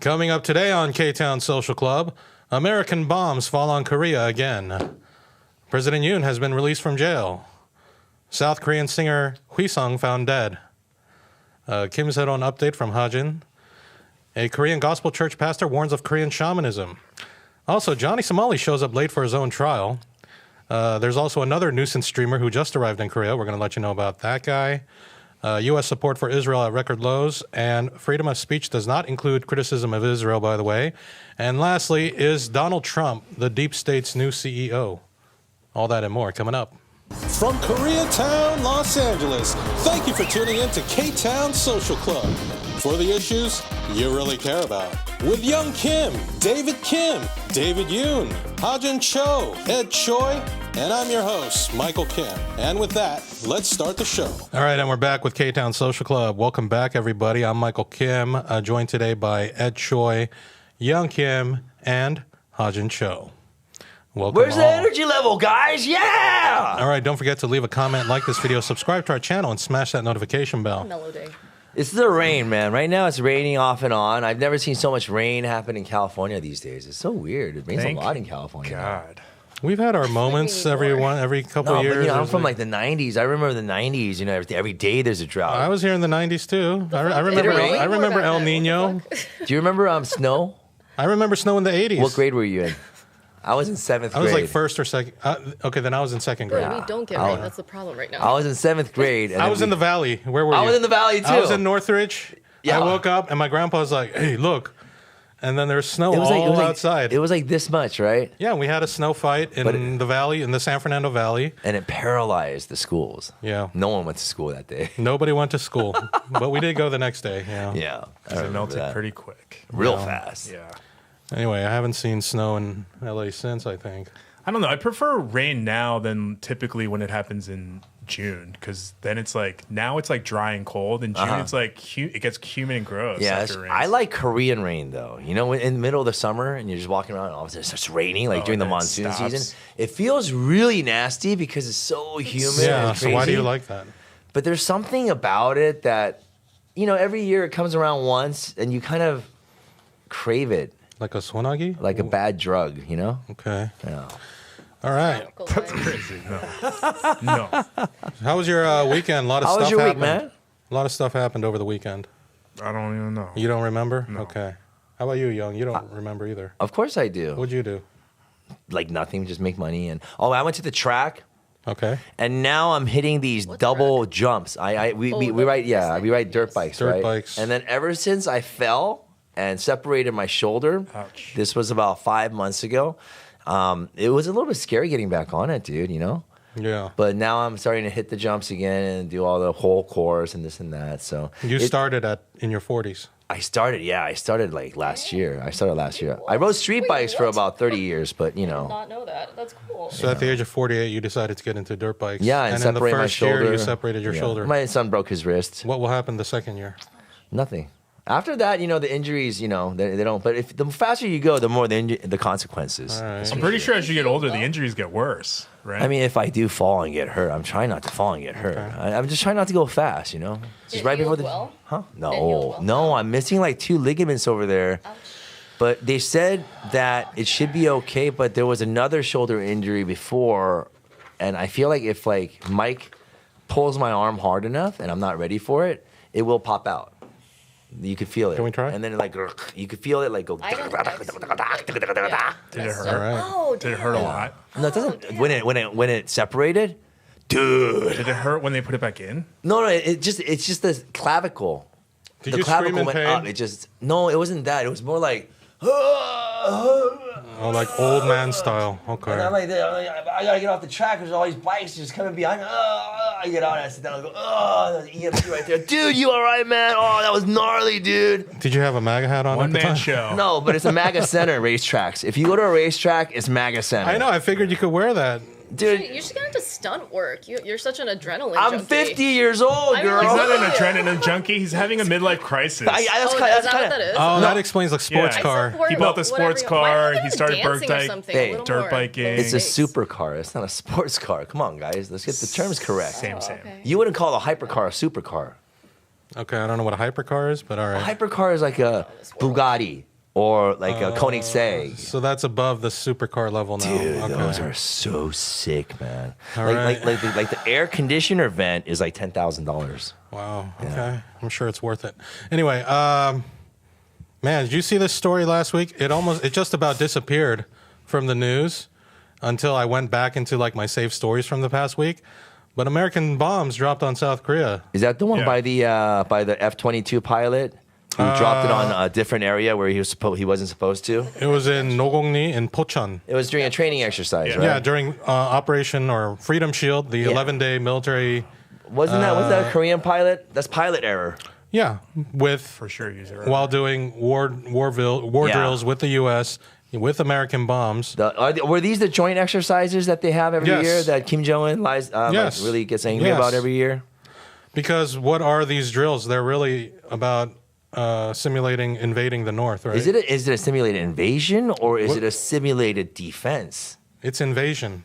Coming up today on Ktown Social Club, American bombs fall on Korea again. President Yoon has been released from jail. South Korean singer Wheesung found dead. Kim Sae-ron update from Hajin. A Korean gospel church pastor warns of Korean shamanism. Also, Johnny Somali shows up late for his own trial. There's also another nuisance streamer who just arrived in Korea. We're going to let you know about that guy. U.S. support for Israel at record lows, and freedom of speech does not include criticism of Israel, by the way. And lastly, is Donald Trump the deep state's new CEO? All that and more coming up. From Koreatown, Los Angeles, thank you for tuning in to Ktown Social Club. For the issues you really care about. With Young Kim, David Yoon, Hajin Cho, Ed Choi, and I'm your host, Michael Kim. And with that, let's start the show. All right, and we're back with Ktown Social Club. Welcome back, everybody. I'm Michael Kim, joined today by Ed Choi, Young Kim, and Hajin Cho. Welcome. Where's the energy level, guys? Yeah! All right, don't forget to leave a comment, like this video, subscribe to our channel, and smash that notification bell. Melody. It's the rain, man. Right now it's raining off and on. I've never seen so much rain happen in California these days. It's so weird. It rains a lot in California. God. We've had our moments every couple years. But, you know, I'm from like the 90s. I remember the 90s. You know, every day there's a drought. I was here in the 90s too. I remember El Nino. Do you remember snow? I remember snow in the 80s. What grade were you in? I was in 7th grade. I was like first or second. Okay, then I was in second grade. But we don't get rain. That's the problem right now. I was in 7th grade. And I was in the valley. Where were you? I was in the valley too. I was in Northridge. Yeah. I woke up and my grandpa was like, "Hey, look." And then there's snow all outside. It was like this much, right? Yeah, we had a snow fight in the valley, in the San Fernando Valley. And it paralyzed the schools. Yeah. No one went to school that day. Nobody went to school. But we did go the next day. Yeah. Yeah. It melted pretty quick. Real fast. Yeah. Anyway, I haven't seen snow in LA since, I think. I don't know. I prefer rain now than typically when it happens in June, because then it's like, now it's like dry and cold. In June, it's like, it gets humid and gross. Yeah, after I like Korean rain though. You know, in the middle of the summer and you're just walking around and all of a sudden it starts raining, like during the monsoon season. It feels really nasty because it's so humid. Yeah, and so why do you like that? But there's something about it that, you know, every year it comes around once and you kind of crave it. Like a swanagi? Like a bad drug, you know? Okay. Yeah. All right. That's crazy. No. How was your weekend? A lot of stuff How was your happened. week, man? A lot of stuff happened over the weekend. I don't even know. You don't remember? No. Okay. How about you, Young? You don't remember either. Of course I do. What'd you do? Like nothing, just make money. And I went to the track. Okay. And now I'm hitting these double jumps. We ride dirt bikes, Dirt right? bikes. And then ever since I fell and separated my shoulder, Ouch. this was about 5 months ago. It was a little bit scary getting back on it, dude, you know? Yeah. But now I'm starting to hit the jumps again and do all the whole course and this and that. So You started in your 40s. I started like last year. I rode street bikes for about 30 years, but you I did know. not know that. That's cool. So at the age of 48, you decided to get into dirt bikes. Yeah, and in the separate my first shoulder. year, you separated your shoulder. My son broke his wrist. What will happen the second year? Nothing. After that, you know, the injuries, you know, they don't. But if the faster you go, the more the consequences. All right. I'm pretty sure as you get older, the injuries get worse, right? I mean, if I do fall and get hurt, I'm trying not to fall and get hurt. Okay. I'm just trying not to go fast, you know. Just right before the. Well? Huh? It healed well? No, I'm missing like 2 ligaments over there. Ouch. But they said that it should be okay. But there was another shoulder injury before, and I feel like if like Mike pulls my arm hard enough and I'm not ready for it, it will pop out. You could feel it. Can we try? And then like you could feel it like go. I don't think I've seen it, but, yeah. Did it hurt? All right. Oh, Did it hurt a lot? No, it doesn't. When it separated, dude. Did it hurt when they put it back in? No, it's just the clavicle. Did The you scream clavicle in went pain? up. It wasn't that. It was more like. Oh, like old man style. Okay. And I'm like, I gotta get off the track. There's all these bikes just coming behind me. I get out and I sit down and go, there's EMT right there. Dude, you all right, man? Oh, that was gnarly, dude. Did you have a MAGA hat on One at the man time? show. No, but it's a MAGA center racetracks. If you go to a racetrack, it's MAGA center. I know. I figured you could wear that. Dude, You're just going to stunt work. You're such an adrenaline I'm junkie. 50 years old, I girl. mean, He's like, not an adrenaline junkie. He's having a midlife crisis. That's Is kind that what that is? Oh, that explains the sports Yeah. car. He bought the sports car. He started Hey, dirt biking. It's a supercar. It's not a sports car. Come on, guys. Let's get the terms correct. Same. Okay. You wouldn't call a hypercar a supercar. Okay, I don't know what a hypercar is, but all A right. hypercar is like a Bugatti. or like a Koenigsegg. So that's above the supercar level now. Dude, Okay. those are so sick, man. All like, right. like the air conditioner vent is like $10,000. Wow. Okay. I'm sure it's worth it. Anyway, man, did you see this story last week? It just about disappeared from the news until I went back into like my saved stories from the past week. But American bombs dropped on South Korea. Is that the one Yeah. by the F-22 pilot who dropped it on a different area where he wasn't supposed to? It was in Nogongni in Pocheon. It was during a training exercise, Yeah. right? Yeah, during Operation or Freedom Shield, the Yeah. 11-day military. Wasn't that a Korean pilot? That's pilot error. Yeah, with For sure, use it right. while doing war Yeah. drills with the U.S. with American bombs. Were these the joint exercises that they have every Yes. year that Kim Jong-un lies, Yes. really gets angry Yes. about every year? Because what are these drills? They're really about simulating invading the North, right? Is it a simulated invasion or is it a simulated defense? It's invasion.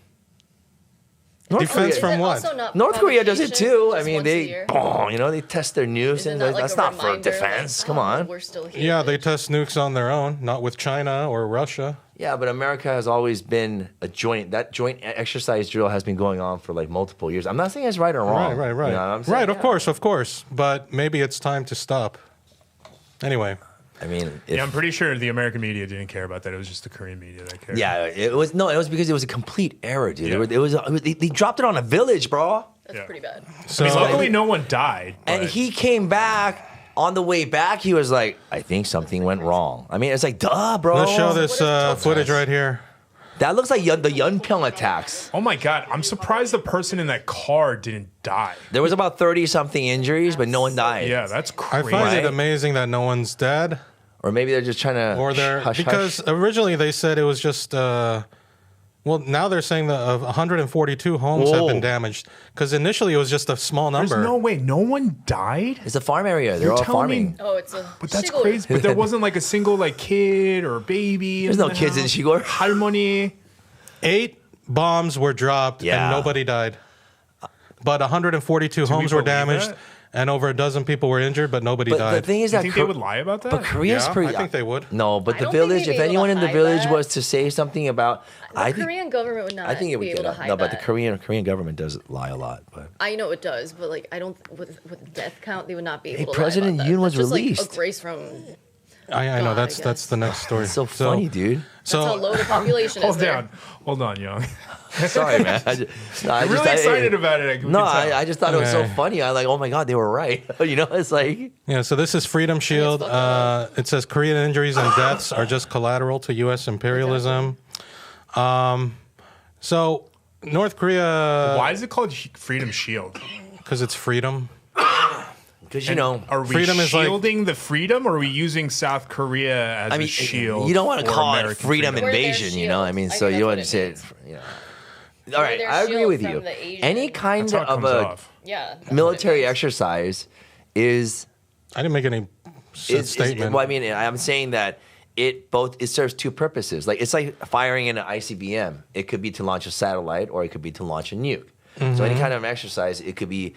North Defense Korea- from Is it what? also not North Korea does it provocation? too. I Just mean, once a they, year? they test their nukes, Is it and not like that's a not for reminder, defense. like, Come on. We're still here. Yeah, they test nukes on their own, not with China or Russia. Yeah, but America has always been that joint exercise drill has been going on for like multiple years. I'm not saying it's right or wrong. Right. You know what I'm saying? Right, of course. But maybe it's time to stop. Anyway, I mean, Yeah, I'm pretty sure the American media didn't care about that. It was just the Korean media that cared. yeah, it was because it was a complete error, dude. Yeah. They dropped it on a village, bro. That's Yeah. pretty bad. so I mean, luckily no one died. And but- he came back. On the way back, he was like, "I think something went wrong." I mean, it's like, duh, bro. let's show this What is footage right here. That looks like the Yeonpyeong attacks. Oh my God, I'm surprised the person in that car didn't die. There was about 30-something injuries, but no one died. Yeah, that's I crazy. find it Right? amazing that no one's dead. Or maybe they're just trying to Or they're hush, because hush. originally they said it was just well, now they're saying that 142 homes have been Whoa. damaged because initially it was just a small There's number. no way. No one died? It's a farm area. They're You're all telling farming. me- Oh, it's a. But that's Shigor. crazy. But there wasn't like a single like kid or baby. There's in no the kids in house? Shigor. Harmony. 8 bombs were dropped Yeah. and nobody died. But 142 homes were believe damaged that? and over a dozen people were injured, but nobody But died. the thing is You that think they would lie about that? But Korea's Yeah, pretty. I think they would. No, but I the don't think village. they'd If be able anyone to in the hide village that. was to say something about, I The think Korean government would not. I think it would be get able to out. hide No, but the that. Korean government does lie a lot. But I know it does, but like I don't with death count they would not be able to. President lie about that. Yoon was That's just, released. Like, a grace from. I know God, I that's guess. the next story. it's so funny, dude. That's how So low the population is there. Hold on, Young. Sorry, man. I'm I'm really excited about it. No, I just thought it was so Okay. funny. I like, oh my god, they were right. You know, it's like yeah, so this is Freedom Shield. fucked up. It says Korean injuries and deaths are just collateral to U.S. imperialism. So North Korea, Why is it called Freedom Shield? because it's freedom. because you know, Are we Freedom is like- shielding the freedom, or are we using South Korea as I mean, a shield? you don't want to for call it American freedom We're their invasion. You know, I shield. mean, I so think you that's want what to say it it. means. You know. All right, their I agree shield with from you. the Asian- Any kind That's how it of comes a off. Yeah. that's military what it is. exercise is I didn't make any statement. well, I mean, I'm saying that it serves two purposes. Like it's like firing in an ICBM. It could be to launch a satellite, or it could be to launch a nuke. So any kind of exercise, it could be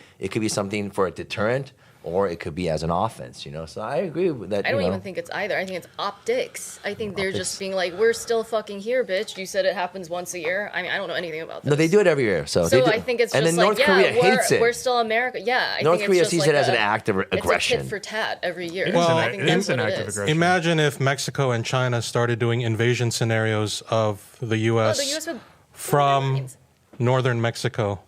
something for a deterrent, or it could be as an offense. You know, so I agree with that. I don't you know. even think it's either. I think it's optics. I think they're just being like, we're still fucking here, bitch. You said it happens once a year. I mean, I don't know anything about this. No, they do it every year. So So they do. I think it's and just then like, North Korea hates it. we're still America. Yeah, I North think Korea it's just sees it like as an act of aggression. It's a tit for tat every year. It is Well, an I act- think it that's is an what act it of is. aggression. Imagine if Mexico and China started doing invasion scenarios of the Oh, U.S. the U.S. would from northern Mexico.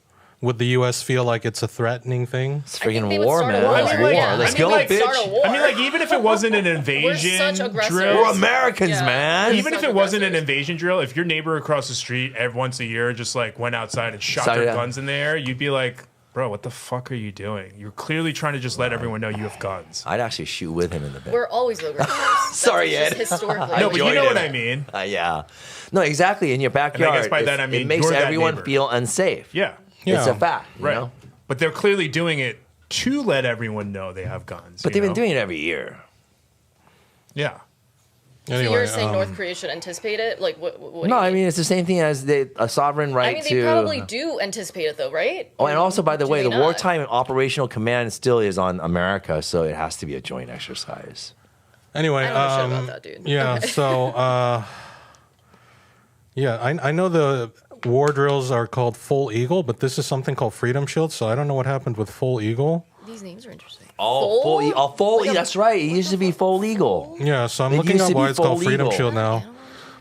Would the U.S. feel like it's a threatening thing? It's I think freaking they would war, start a man. war. It's I mean, war. like, yeah, Let's I mean, go, like, bitch. start a war. I mean, like, even if it wasn't an invasion such aggressors. drill, We're Americans, Yeah. man. even if such it wasn't an aggressors. invasion drill, if your neighbor across the street every once a year just like went outside and shot Sorry, their yeah. guns in the air, you'd be like, bro, what the fuck are you doing? You're clearly trying to just let everyone know you have guns. I'd actually shoot with him in the bed. We're always the aggressors. That's Sorry, just Ed. Historically. No, but you joined know what it. I mean. Yeah. No, exactly. In your backyard, by that I mean it makes you're that everyone neighbor. feel unsafe. Yeah. It's Yeah. a fact. You Right. know? But they're clearly doing it to let everyone know they have guns. But you they've been know? doing it every year. Yeah. So Anyway, you're saying North Korea should anticipate it? Like, what do No, you I mean it's the same thing as a sovereign right I mean, to. they probably do anticipate it, though, right? Oh, and also, by the Do way, they the not? wartime operational command still is on America, so it has to be a joint exercise. Anyway, I don't know shit about that, dude. Yeah, Okay. so yeah, I know the war drills are called Full Eagle, but this is something called Freedom Shield, so I don't know what happened with Full Eagle. These names are interesting. Full. That's right. It used to be Full Eagle. Yeah, so I'm It looking used up to be why it's called Full Freedom Eagle. Shield now.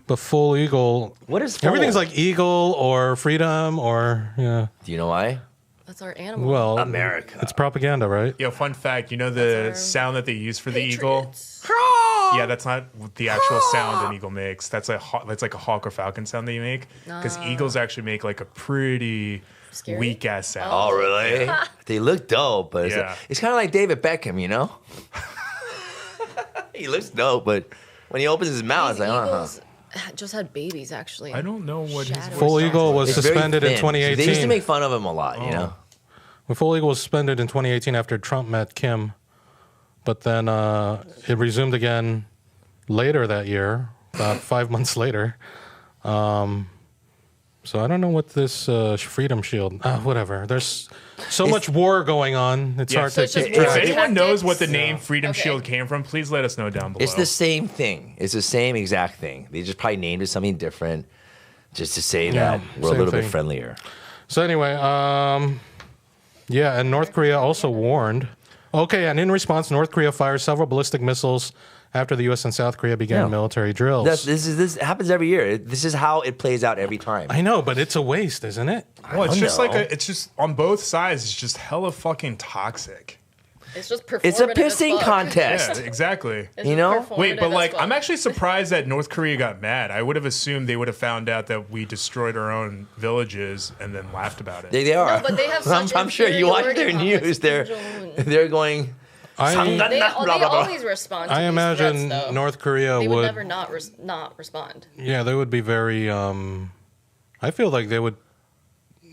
But Full Eagle, What is full? everything's like Eagle or Freedom or, yeah. Do you know why? That's our animal. Well, America. It's propaganda, right? Yo, fun fact. You know the our sound that they use for the eagle? Patriots. Yeah, that's not the actual sound an eagle makes. That's like a hawk or falcon sound that you make. Because eagles actually make like a pretty Scary? weak ass sound. Oh, really? They look dope, but Yeah. it's kind of like David Beckham, you know? He looks dope, but when he opens his mouth, it's These like, eagles just had babies, actually. I don't know what his Shadow. Full voice Eagle sounds was It's very suspended in thin. 2018. They used to make fun of him a lot, you know? Well, Full Eagle was suspended in 2018 after Trump met Kim, but then it resumed again later that year, about 5 months later. So I don't know what this Freedom Shield, whatever. There's so much war going on. It's Yeah, hard so to it's just keep If track. Tactics? anyone knows what the name Freedom Okay. Shield came from, please let us know down below. It's the same thing. It's the same exact thing. They just probably named it something different just to say Yeah, that we're a same little thing. bit friendlier. So anyway, yeah, and North Korea also warned. Okay, and in response, North Korea fired several ballistic missiles after the U.S. and South Korea began Yeah. military drills. This happens every year. This is how it plays out every time. I know, but it's a waste, isn't it? well, it's don't just know. like it's just on both sides. It's just hella fucking toxic. It's just performative. It's a as pissing fuck. contest. Yeah, exactly. It's You just know? Wait, but performative like, as I'm fuck. actually surprised that North Korea got mad. I would have assumed they would have found out that we destroyed our own villages and then laughed about it. They are. No, but they have I'm, such I'm sure you watch their inferiority news. They're complex. they're going. I They, Blah, they blah, blah. always respond to I these imagine threats, though. North Korea They would. would never not respond. Yeah, they would be very. I feel like they would,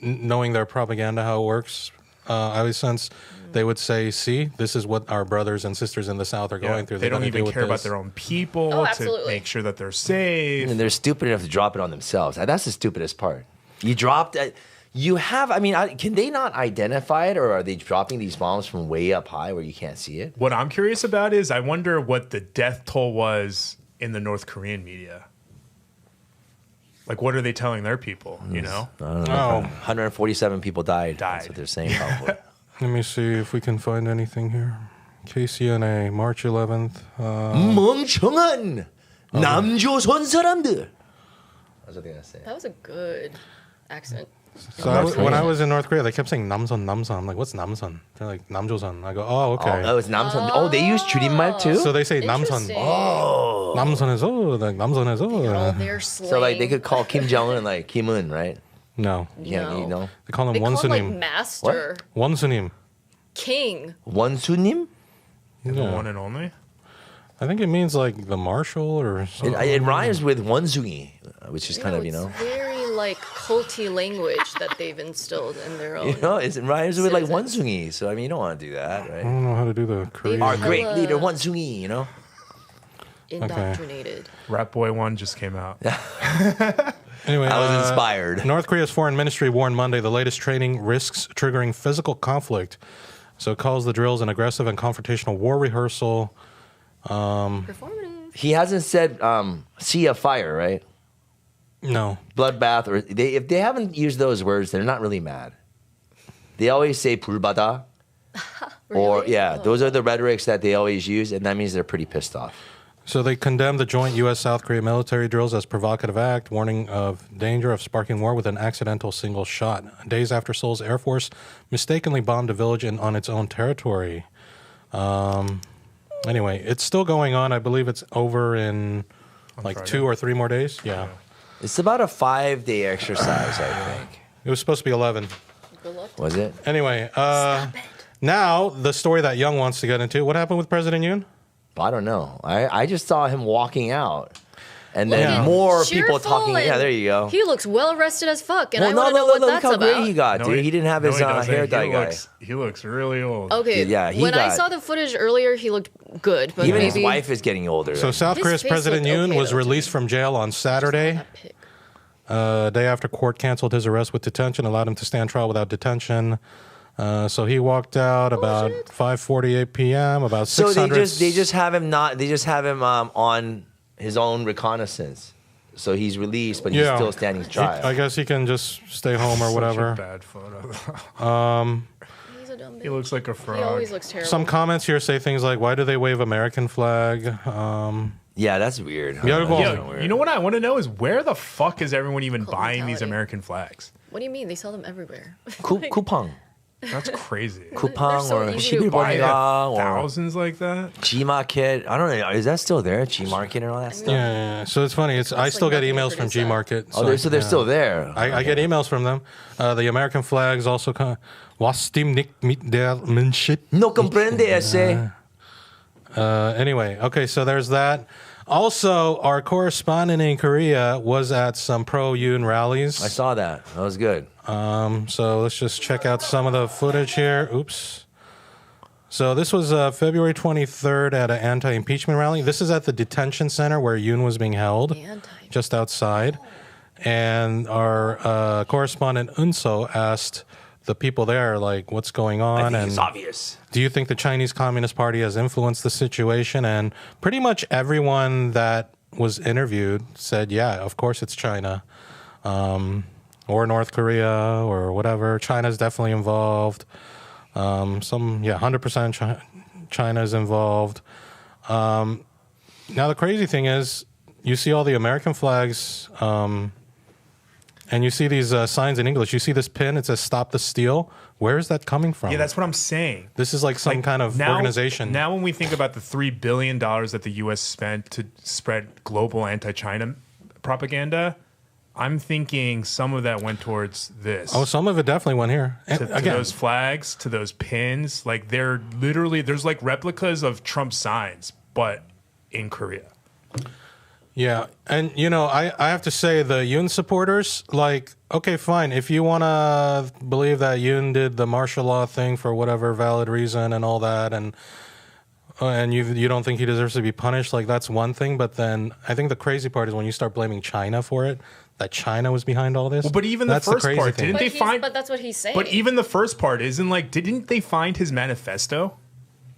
knowing their propaganda how it works. I always sense they would say, "See, this is what our brothers and sisters in the South are Yeah, going through. they They're don't gonna even deal with care about this." their own people Oh, to absolutely. make sure that they're safe. And they're stupid enough to drop it on themselves. That's the stupidest part. You dropped. You have. I mean, can they not identify it, or are they dropping these bombs from way up high where you can't see it? What I'm curious about is I wonder what the death toll was in the North Korean media. Like, what are they telling their people, you know? I don't know. Oh. 147 people died. That's Died. what they're saying. Probably. Let me see if we can find anything here. KCNA, March 11th. 멍청한 남조선 사람들. That's what they're gonna say. That was a good accent. So when I was in North Korea, they kept saying Namson, Namson. I'm like, what's Namson? They're like, Namjosan. I go, oh, okay. Oh, it's 남선. Oh, they use 줄임말 too. So they say Namson. Interesting. Oh. Namson is like Namson is All their slang. So like they could call Kim Jong Un like Kim Un, right? No, Yeah, you know. they call him They call him like Wonsunim. master, Wonsunim. king. 원수님? The Yeah. one and only? I think it means like the marshal or something. It rhymes with 원숭이, which is kind of, you it's know. very like culty language that they've instilled in their own. You know, it rhymes with like Citizens. 원숭이. So I mean, you don't want to do that, I right? don't know how to do the Korean. Our great Hella- leader 원숭이, you know. Indoctrinated. Rat Boy 1 just came out. Anyway, I was inspired. North Korea's foreign ministry warned Monday the latest training risks triggering physical conflict. So it calls the drills an aggressive and confrontational war rehearsal. Performative. He hasn't said sea of fire, right? No. Bloodbath, or if they haven't used those words, they're not really mad. They always say 불바다, or Really? yeah, Oh. those are the rhetorics that they always use, and that means they're pretty pissed off. So they condemned the joint U.S.-South Korea military drills as provocative act, warning of danger of sparking war with an accidental single shot. Days after Seoul's Air Force mistakenly bombed a village on its own territory. Anyway, it's still going on. I believe it's over in like Friday. 2 or 3 more days. Yeah. It's about a 5-day exercise, I think. It was supposed to be 11. Good luck. Was it? Anyway, now the story that Young wants to get into. What happened with President Yoon? I don't know. I just saw him walking out, and then Yeah. more Cheerful people talking. Yeah, and there you go. He looks well rested as fuck, and Well, I want to know what look that's how about. great he got, dude. He didn't have his doesn't. hair He dye guy. He looks really old. Okay, Yeah, he when I got- saw the footage earlier, he looked good, but Even maybe his wife is getting older. So South His Korea's face President looked Yoon okay, was though, to released me. from jail on Saturday. That pic. A day after court canceled his arrest with detention, allowed him to stand trial without detention. So he walked out about 5:48 p.m. About 600. So they just have him on his own reconnaissance. So he's released, but he's still standing trial. I guess he can just stay home or whatever. Such a bad photo. He's a dumb bitch. He looks like a frog. He always looks terrible. Some comments here say things like, "Why do they wave American flag?" Yeah, that's weird. You know what I want to know is where the fuck is everyone even Cult buying these mentality. American flags? What do you mean? They sell them everywhere. Kupang. That's crazy. Kupang so or easy to Buy Shibiboniga or thousands like that. G-Market. I don't know. Is that still there? G-Market and all that stuff? Yeah. So it's funny. I still like get nothing to emails from produce that. G-Market. Oh, so they're still there. I get emails from them. The American flags also come. Was dem nicht mit der Menschheit? No comprende ese. Anyway, okay, so there's that. Also, our correspondent in Korea was at some pro-Yoon rallies. I saw that. That was good. So let's just check out some of the footage here. Oops. So this was February 23rd at an anti-impeachment rally. This is at the detention center where Yoon was being held, just outside. And our correspondent Unso asked the people there, like, what's going on? It's obvious. Do you think the Chinese Communist Party has influenced the situation? And pretty much everyone that was interviewed said, yeah, of course it's China. Or North Korea or whatever. China's definitely involved. 100% China's involved. Now the crazy thing is, you see all the American flags, and you see these signs in English. You see this pin, it says "Stop the Steal." Where is that coming from? Yeah, that's what I'm saying. This is like some kind of organization. Now when we think about the $3 billion that the U.S. spent to spread global anti-China propaganda, I'm thinking some of that went towards this. Oh, some of it definitely went here. To those flags, to those pins. Like they're literally, there's like replicas of Trump signs, but in Korea. Yeah, and I have to say the Yoon supporters, like, okay, fine, if you want to believe that Yoon did the martial law thing for whatever valid reason and all that, and you don't think he deserves to be punished, like that's one thing. But then I think the crazy part is when you start blaming China for it, that China was behind all this. Well, but even that's the first part, thing. didn't they find? But that's what he's saying. But even the first part isn't like, didn't they find his manifesto?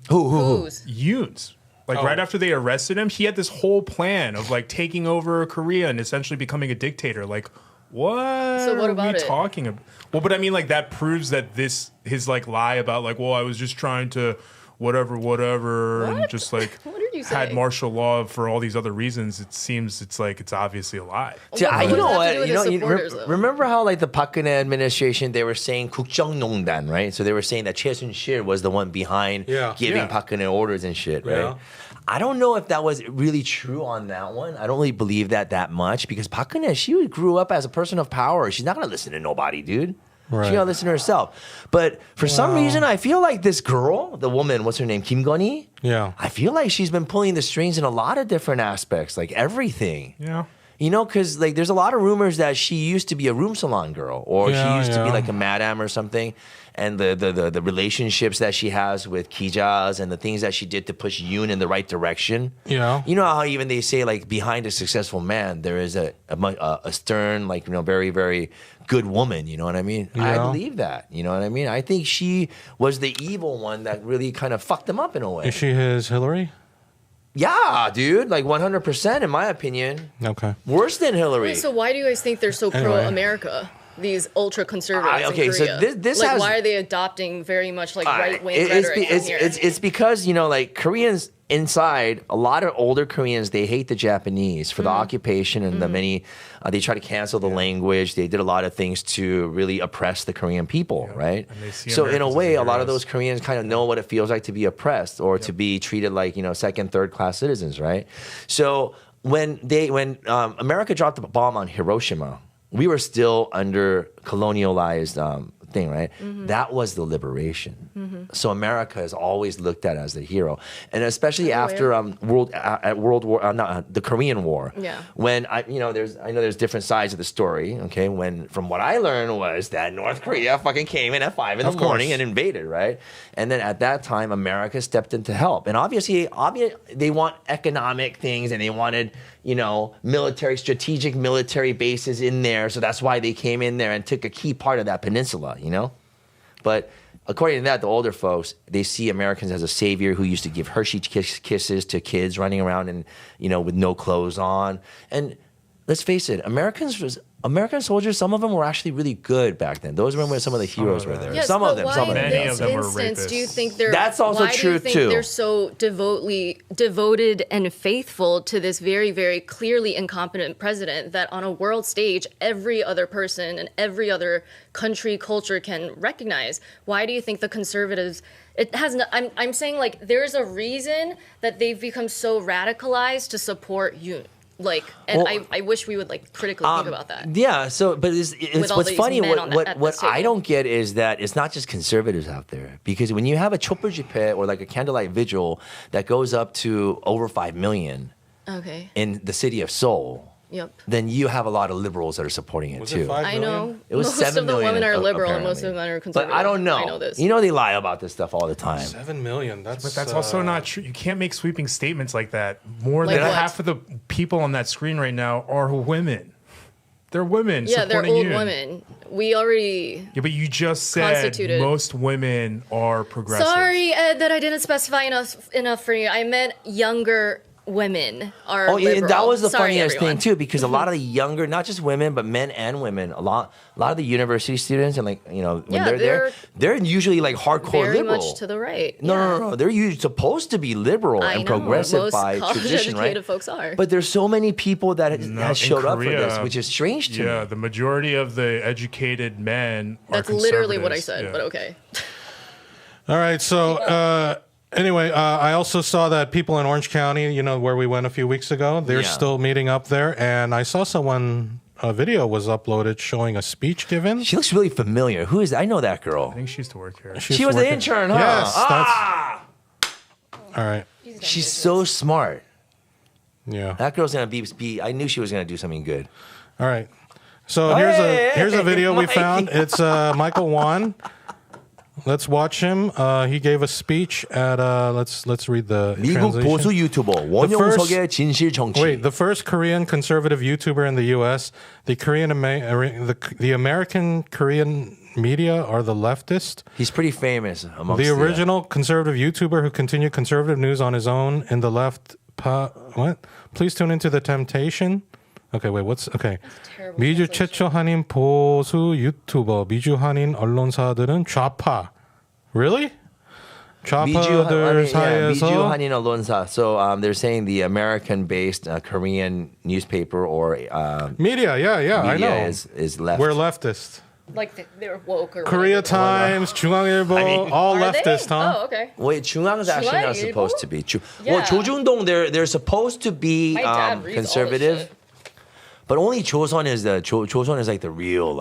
Who's? Yoon's. Like right after they arrested him, he had this whole plan of like taking over Korea and essentially becoming a dictator. Like, what? So what about are we it? talking about? Well, but I mean, like that proves that his like lie about like, well, I was just trying to whatever, and just like What did you say? had martial law for all these other reasons. It seems it's obviously a lie. See, What you does know that have to do what? with his supporters, though? Remember how like the Park Geun-hye administration, they were saying 국정농단, right? So they were saying that Choi Soon-sil was the one behind giving Yeah. Park Geun-hye orders and shit, right? Yeah. I don't know if that was really true on that one. I don't really believe that much because Park Geun-hye, she grew up as a person of power. She's not gonna listen to nobody, dude. Right. She's gonna listen to herself. But for some reason, I feel like this girl, the woman, what's her name, Kim Gun-hee? Yeah. I feel like she's been pulling the strings in a lot of different aspects, like everything. Yeah. You know, because like there's a lot of rumors that she used to be a room salon girl, or she used to be like a madam or something, and the relationships that she has with Kijas and the things that she did to push Yoon in the right direction. Yeah. You know how even they say like behind a successful man there is a stern, like, very, very good woman. You know what I mean? I Yeah. believe that. You know what I mean? I think she was the evil one that really kind of fucked him up in a way. Is she his Hillary? Yeah, dude, like 100% in my opinion. Okay. Worse than Hillary. Wait, so why do you guys think they're so Anyway. pro-America? These ultra conservatives okay, in so Korea. this like, has- why are they adopting very much like right wing It's rhetoric from here? it's because, like Koreans inside, a lot of older Koreans, they hate the Japanese for the occupation and the many, they try to cancel the language. They did a lot of things to really oppress the Korean people, right? And they see So in a Americans as way, a lot of heroes. those Koreans kind of know what it feels like to be oppressed or to be treated like, second, third class citizens, right? So when America dropped the bomb on Hiroshima, we were still under colonialized thing, right? That was the liberation. So America is always looked at as the hero, and especially after the Korean War. Yeah. When I know there's different sides of the story. Okay, when from what I learned was that North Korea fucking came in at 5 in the morning and invaded, right? And then at that time, America stepped in to help, and obviously they want economic things, and they wanted strategic military bases in there. So that's why they came in there and took a key part of that peninsula, But according to that, the older folks, they see Americans as a savior who used to give Hershey kisses to kids running around and, with no clothes on. And let's face it, American soldiers, some of them were actually really good back then. Those were when some of the heroes were there. Yes, some of them. Many of them were instance, rapists. do you think they're? That's also why true, do you think too. They're so devoted and faithful to this very, very clearly incompetent president that on a world stage, every other person and every other country culture can recognize. Why do you think the conservatives? It has. No, I'm saying like there's a reason that they've become so radicalized to support Yoon. I wish we would critically think about that. Yeah. So, but it's all what's these funny. men on What at what the I table. don't get is that it's not just conservatives out there, because when you have a 촛불 집회 or like a candlelight vigil that goes up to over 5 million Okay. in the city of Seoul, Yep. then you have a lot of liberals that are supporting it Was too. it 5 I million? know. It was most 7 of the million, women are liberal and most apparently. of them are But conservative. I don't know. I know this. They lie about this stuff all the time. 7 million. But that's also not true. You can't make sweeping statements like that. More Like than what? half of the people on that screen right now are women. They're women. Yeah, they're supporting old Yoon. women. We already. Yeah, but you just said Constituted. most women are progressive. Sorry, Ed, that I didn't specify enough for you. I meant younger women are. Oh, yeah, and that liberal. was the Sorry, funniest everyone. thing too, because a lot of the younger, not just women, but men and women, a lot of the university students, and when Yeah, they're there, they're usually like hardcore Very liberal. much to the right. No. They're usually supposed to be liberal I and know, progressive most by tradition, right? college-educated folks are. But there's so many people that has in showed up for this, Korea, which is strange to Yeah, me. the majority of the educated men are That's literally what I conservatives. said. Yeah. But okay. All right, so anyway, I also saw that people in Orange County, where we went a few weeks ago, they're Yeah. still meeting up there. And I saw a video was uploaded showing a speech given. She looks really familiar. Who is that? I know that girl. I think she used to work here. She was the intern, huh? Yes, Ah! all right. She's so smart. Yeah. That girl's gonna be. I knew she was gonna do something good. All right. So here's a video we found. It's Michael Wan. Let's watch him. He gave a speech at let's read the 미국 보수 translation. 유튜버 원용석의 진실 정치. Wait, the first Korean conservative YouTuber in the U.S. The American Korean media are the leftist. He's pretty famous amongst The original conservative YouTuber who continued conservative news on his own in the left. What? Please tune into The Temptation. Okay, wait, okay. terrible 미주 translation. 최초 한인 보수 유튜버, 미주 한인 언론사들은 좌파. Really? 좌파들 사이에서 미주 한인 언론사. So they're saying the American-based Korean newspaper or media, yeah, I media know. is left. We're leftist. They're woke or Korea whatever. Times, 중앙일보, all Are leftist, they? huh? Oh, okay. Wait, 중앙's actually not 중앙일보? supposed to be. Yeah. Well, 조중동 they're supposed to be My dad reads all this conservative, shit. but only Chosun is Chosun is like the real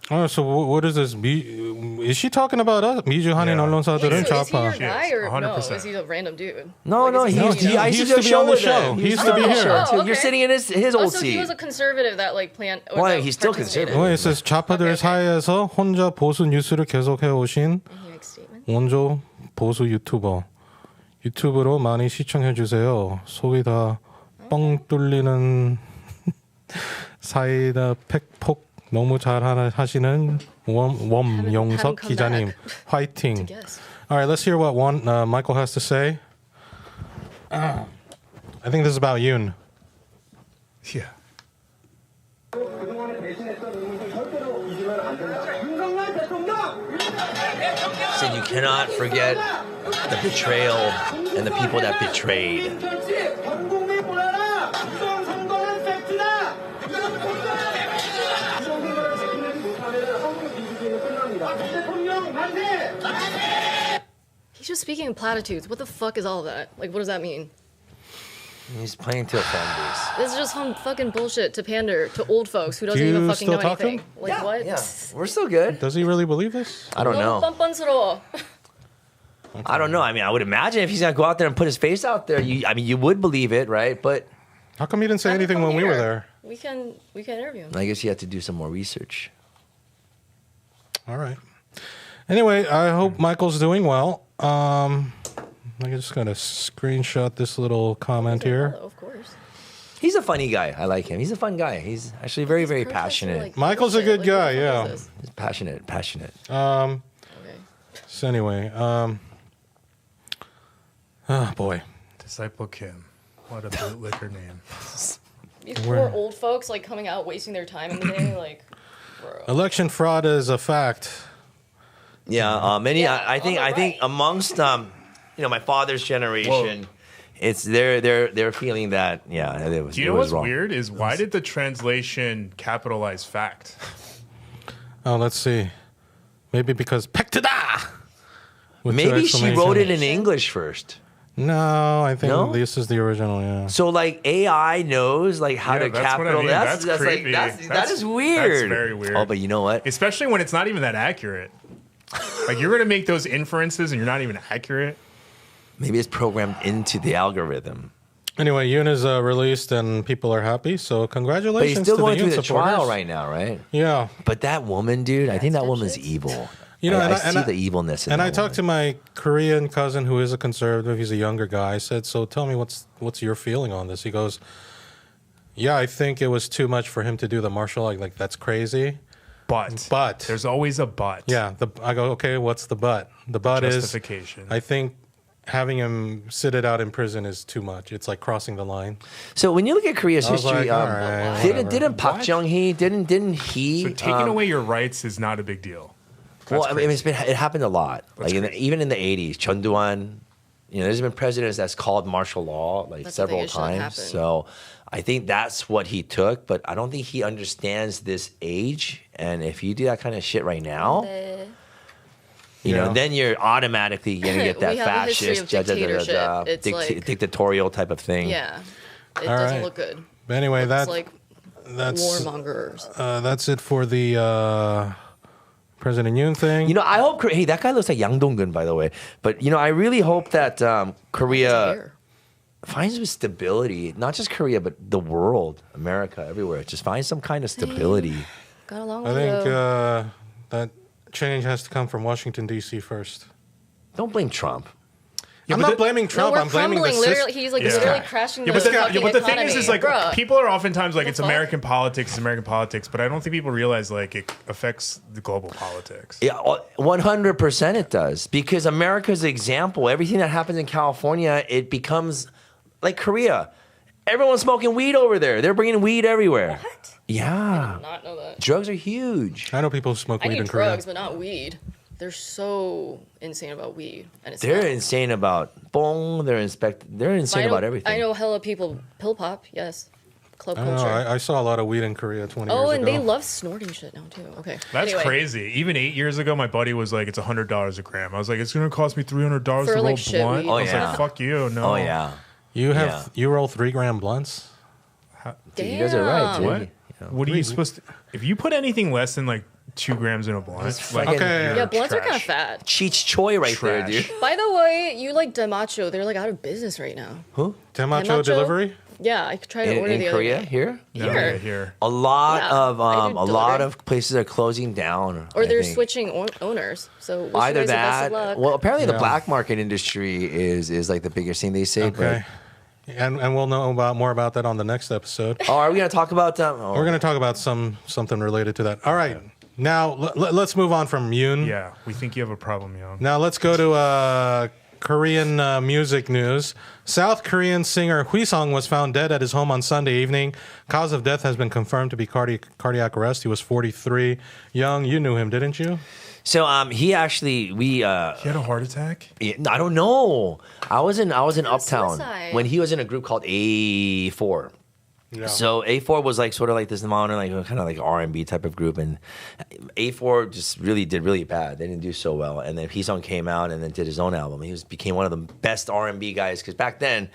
Oh, so what is this? Is she talking about us? 미주 한인 Yeah. 언론사들은 Wait, so is he your 좌파. guy or no? 100%. Is he a random dude? No, Like, is he you know? I He used used to to be show on the with show. him. He used to be on the here. show, too. Oh, You're okay. sitting in his old Also, seat. he was a conservative that planned. Well, he's still conservative. Wait, it says 좌파들 사이에서 혼자 보수 뉴스를 계속해 오신 He makes statements. 원조 보수 유튜버. 유튜브로 많이 시청해 주세요. 속이 다 뻥 뚫리는 사이다 팩폭 너무 잘 하시는 원용석 Haven't come 기자님 back. 화이팅. Yes. All right, let's hear what Michael has to say. I think this is about Yoon. Yeah. Said you cannot forget the betrayal and the people that betrayed. He's just speaking in platitudes. What the fuck is all that? Like, what does that mean? He's playing to a fan base. This is just some fucking bullshit to pander to old folks who doesn't Do even you fucking still know talk to anything. him? Like, what? Yeah, we're still good. Does he really believe this? I don't 너무 know. 뻔뻔스러워. I don't know. I mean, I would imagine if he's gonna go out there and put his face out there, you would believe it, right? But How come he didn't say Have him anything come when we were here. there? We can interview him. I guess you have to do some more research. All right. Anyway, I hope Michael's doing well. I'm just gonna screenshot this little comment here. Hello, of course. He's a funny guy. I like him. He's a fun guy. He's actually very, very Protests are, passionate. like, Michael's a bullshit. good Like, what guy, the fuck yeah. is this? He's passionate. Okay. So anyway, oh boy. Disciple Kim. What a bootlicker name. These poor old folks like coming out wasting their time in the day, like, bro. Election fraud is a fact. Yeah, many. Yeah, I think. on the I think right. amongst my father's generation, it's they're feeling that. Yeah, it was. Do you know it was what's wrong. weird is why did the translation capitalize fact? Oh, let's see. Maybe because Pektada. Maybe she wrote it in English first. No, I think No? this is the original. Yeah. So like AI knows like how to that's what I capital. mean. That's creepy. That That's- is weird. that's very weird. Oh, but you know what? Especially when it's not even that accurate. Like you're gonna make those inferences and you're not even accurate. Maybe it's programmed into the algorithm. Anyway, Yoon is released and people are happy. So But congratulations he's still to going the through Yoon the supporters. trial right now, right? Yeah. But that woman, dude, I think that That's woman's shit. evil. You know, I see the evilness in And that I talked to my Korean cousin who is a conservative. He's a younger guy. I said, "So tell me what's your feeling on this?" He goes, "Yeah, I think it was too much for him to do the martial law. Like that's crazy." But there's always a but. Yeah, I go, "Okay, what's the but?" The but is Justification. I think having him sit it out in prison is too much. It's like crossing the line. So when you look at Korea's I was history, like, all right, didn't whatever. Park Chung-hee didn't he? So taking away your rights is not a big deal. Well, That's I mean, crazy. it happened a lot. That's Like crazy. even in the '80s, Chun Doo-hwan, there's been presidents that's called martial law like That's the several thing, it shouldn't times. happen. So I think that's what he took, but I don't think he understands this age. And if you do that kind of shit right now, Yeah. then you're automatically gonna get that We have a history of fascist, dictatorship. It's like- dictatorial type of thing. Yeah, it All doesn't right. look good. But anyway, It's like that's warmongers. that's it for the President Yoon thing. I hope. Hey, that guy looks like Yang Dong-gun, by the way. But I really hope that Korea Hair. finds some stability. Not just Korea, but the world, America, everywhere. Just find some kind of stability. Got a long I way to think go. that change has to come from Washington D.C. first. Don't blame Trump. I'm but not the- blaming Trump. No, we're I'm blaming the crumbling. system. Literally, he's like Yeah. literally crashing Yeah, the but, fucking but the economy. thing is like Bruh. people are oftentimes like it's fuck? American politics, but I don't think people realize like it affects the global politics. Yeah, 100% it does. Because America's example, everything that happens in California, it becomes like Korea. Everyone's smoking weed over there. They're bringing weed everywhere. What? Yeah. Not know that. Drugs are huge. I know people who smoke I weed need in Korea. drugs, but not weed. They're so insane about weed, and it's They're not. insane about bong. They're insane I know, about everything. I know hella people pill pop. Yes, club I don't know. culture. I saw a lot of weed in Korea 20 years Oh, ago. and they love snorting shit now too. Okay, That's anyway. crazy. Even 8 years ago, my buddy was like, "It's $100 a gram." I was like, "It's gonna cost me $300 For, to roll like, shit blunt." weed. I was Oh, yeah. like, "Fuck you, no." Oh, yeah. You roll 3 gram blunts? Dude, you guys are right, Damn. dude. What? What are you supposed to? If you put anything less than like 2 grams in a blunt, like fucking- Okay. you're Yeah, blunts are kind of trash. fat. Cheech Choi right there, Trash. dude. By the way, you like Damacho. They're like out of business right now. Temacho Demacho? delivery? Yeah, I tried to order In the Korea, other day. here? No, Here. yeah, here. A lot Yeah, of I do a lot delivery. of places are closing down. Or I they're think. switching owners. So wish Either you guys the best that. of luck. Well, apparently the Yeah. black market industry is like the biggest thing they say. Okay. And we'll know more about that on the next episode. But, are we gonna talk about them? Oh, We're going to talk about something related to that. All right. Now, let's move on from Yoon. Yeah, we think you have a problem, Young. Now, let's go to Korean music news. South Korean singer Wheesung was found dead at his home on Sunday evening. Cause of death has been confirmed to be cardiac arrest. He was 43. Young, you knew him, didn't you? So he actually He had a heart attack. I don't know. I was in Uptown suicide. when he was in a group called A4. Yeah. So A4 was like sort of like this modern, like kind of like R&B type of group, and A4 just did really bad. They didn't do so well, and then Hee-sung came out and then did his own album. He became one of the best R&B guys because back then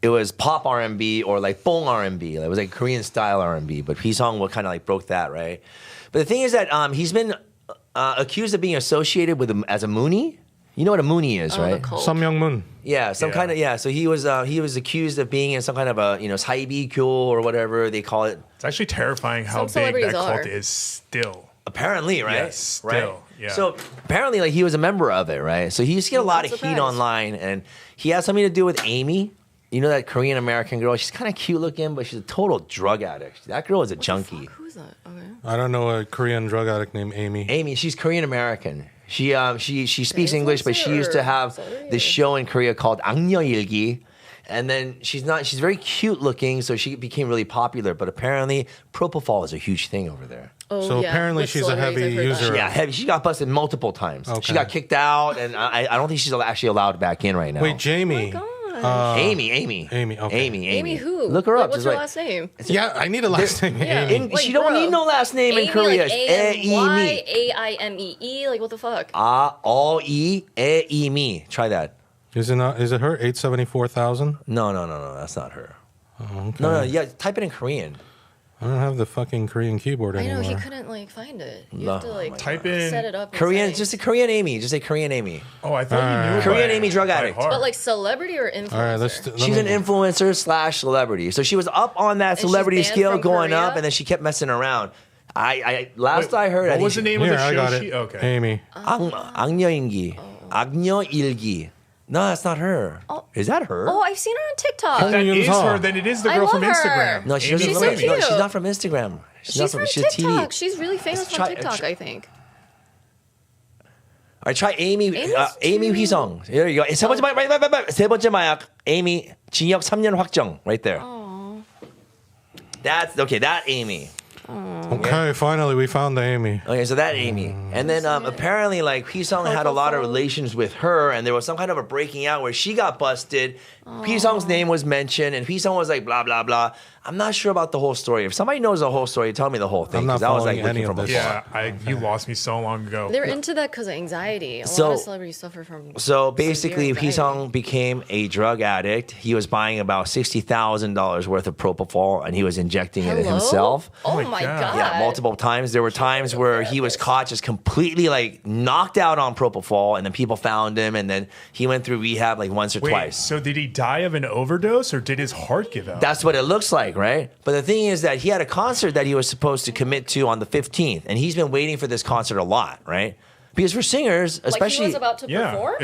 it was pop R&B or like bong R&B. It was like Korean style R&B, but Hee-sung kind of like broke that, right? But the thing is that he's been accused of being associated with as a Moonie. You know what a Moonie is, Oh, right? the cult. Some Young Moon. Yeah, some Yeah. kind of So he was accused of being in some kind of a saibikyo or whatever they call it. It's actually terrifying how Some big that celebrities cult are. is still. Apparently, right? Yes, still, right? yeah. So apparently, like he was a member of it, right? So he used to get a lot Not of heat surprised. online, and he had something to do with Amy. You know that Korean American girl? She's kind of cute looking, but she's a total drug addict. That girl is a junkie. Who's that? Okay. I don't know a Korean drug addict named Amy. Amy, she's Korean American. She speaks English, but she used to have this show in Korea called 악녀일기. And then she's very cute looking, so she became really popular. But apparently, propofol is a huge thing over there. Oh, So yeah, apparently with she's a celebrities, heavy I've heard user. that. Yeah, heavy. She got busted multiple times. Okay. She got kicked out, and I don't think she's actually allowed back in right now. Wait, Jamie. Amy. Amy, okay. Amy. who? Look her up. What's Just her like- last name? Yeah, I need a last name. Yeah. Amy. Like, she don't bro. need no last name in Amy, Korea. like It's A-M-Y, A-E-me. A-I-M-E-E. Like, what the fuck? A-O-E-A-E-me. Try that. Is it not? Is it her? 874,000. No. That's not her. Okay. No. Yeah, type it in Korean. I don't have the fucking Korean keyboard I anymore. know, he couldn't, like, find it. You have to, No. like, Type in set it up. in Korean, settings. just a Korean Amy. Just say Korean Amy. Oh, I thought you knew. Korean by- Amy drug by addict. heart. But, like, celebrity or influencer? All right, let She's an me- influencer / celebrity. So she was up on that she's celebrity banned scale from going Korea? up, and then she kept messing around. I Wait, I heard. What I was the think name Here, of the show? I got it. Okay. Amy. 악녀일기. 악녀일기. No, that's not her. Is that her? Oh, I've seen her on TikTok. Hong That is Yoon's her. Hall. Then it is the I girl from love her. Instagram. No, she Amy doesn't She's look so like. No, she's cute. not from Instagram. She's from She's TikTok. TV. She's really famous Let's on try- TikTok, I think. All right, try Amy. Amy's Amy cute. Wheesung. There you go. 세 번째 마약, right. 세 번째 마약. Amy 징역 3년 확정. Right there. That's okay. That Amy. Okay, finally we found the Amy. Okay, so that Amy. And then apparently, like, Wheesung had a lot of relations with her, and there was some kind of a breaking out where she got busted. Wheesung's name was mentioned, and Wheesung was like, blah, blah, blah. I'm not sure about the whole story. If somebody knows the whole story, tell me the whole thing. I'm not 'cause I was like following any looking of from this. afar. Yeah, you lost me so long ago. They're into that because of anxiety. A So- lot of celebrities suffer from. So basically, severe anxiety. Wheesung became a drug addict. He was buying about $60,000 worth of propofol, and he was injecting it Hello? himself. Oh my my God. god! Yeah, multiple times. There were times where he was caught just completely like knocked out on propofol, and then people found him, and then he went through rehab like once or Wait, twice. so did he die of an overdose or did his heart give out? That's what it looks like, right? But the thing is that he had a concert that he was supposed to commit to on the 15th, and he's been waiting for this concert a lot, right? Because for singers, Like especially, he was about to yeah, perform.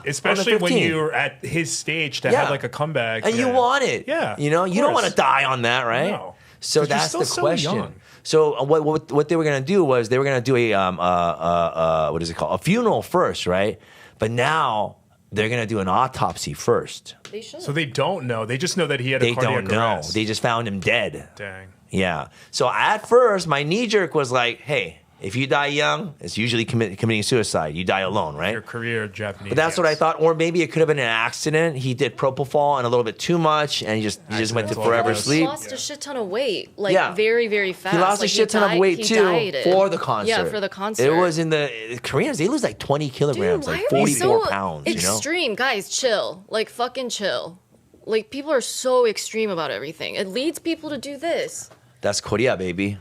especially on the when 15th. you're at his stage to Yeah. have like a comeback, and you yeah. want it, Yeah, you know, of you don't want course. to die on that, right? No. So 'Cause you're that's still the so question. young. So what they were gonna do was they were gonna do a what is it called, a funeral first, right? But now they're gonna do an autopsy first. They should. So they don't know. They just know that he had They a cardiac don't know. arrest. They just found him dead. Dang. Yeah. So at first, my knee jerk was like, hey, if you die young, it's usually committing suicide. You die alone, right? Your career, Japanese. But that's what I yes. thought. Or maybe it could have been an accident. He did propofol and a little bit too much, and he just went to Accidental forever overdose. sleep. He lost a shit ton of weight, like Yeah. very, very fast. He lost a Like, shit ton of died- weight he too dieted. for the concert. Yeah, for the concert. It was in the Koreans. They lose like 20 kilograms, Dude, why like are we 44 so pounds. You know. extreme? Guys, chill. Like fucking chill. Like people are so extreme about everything. It leads people to do this. That's Korea, baby.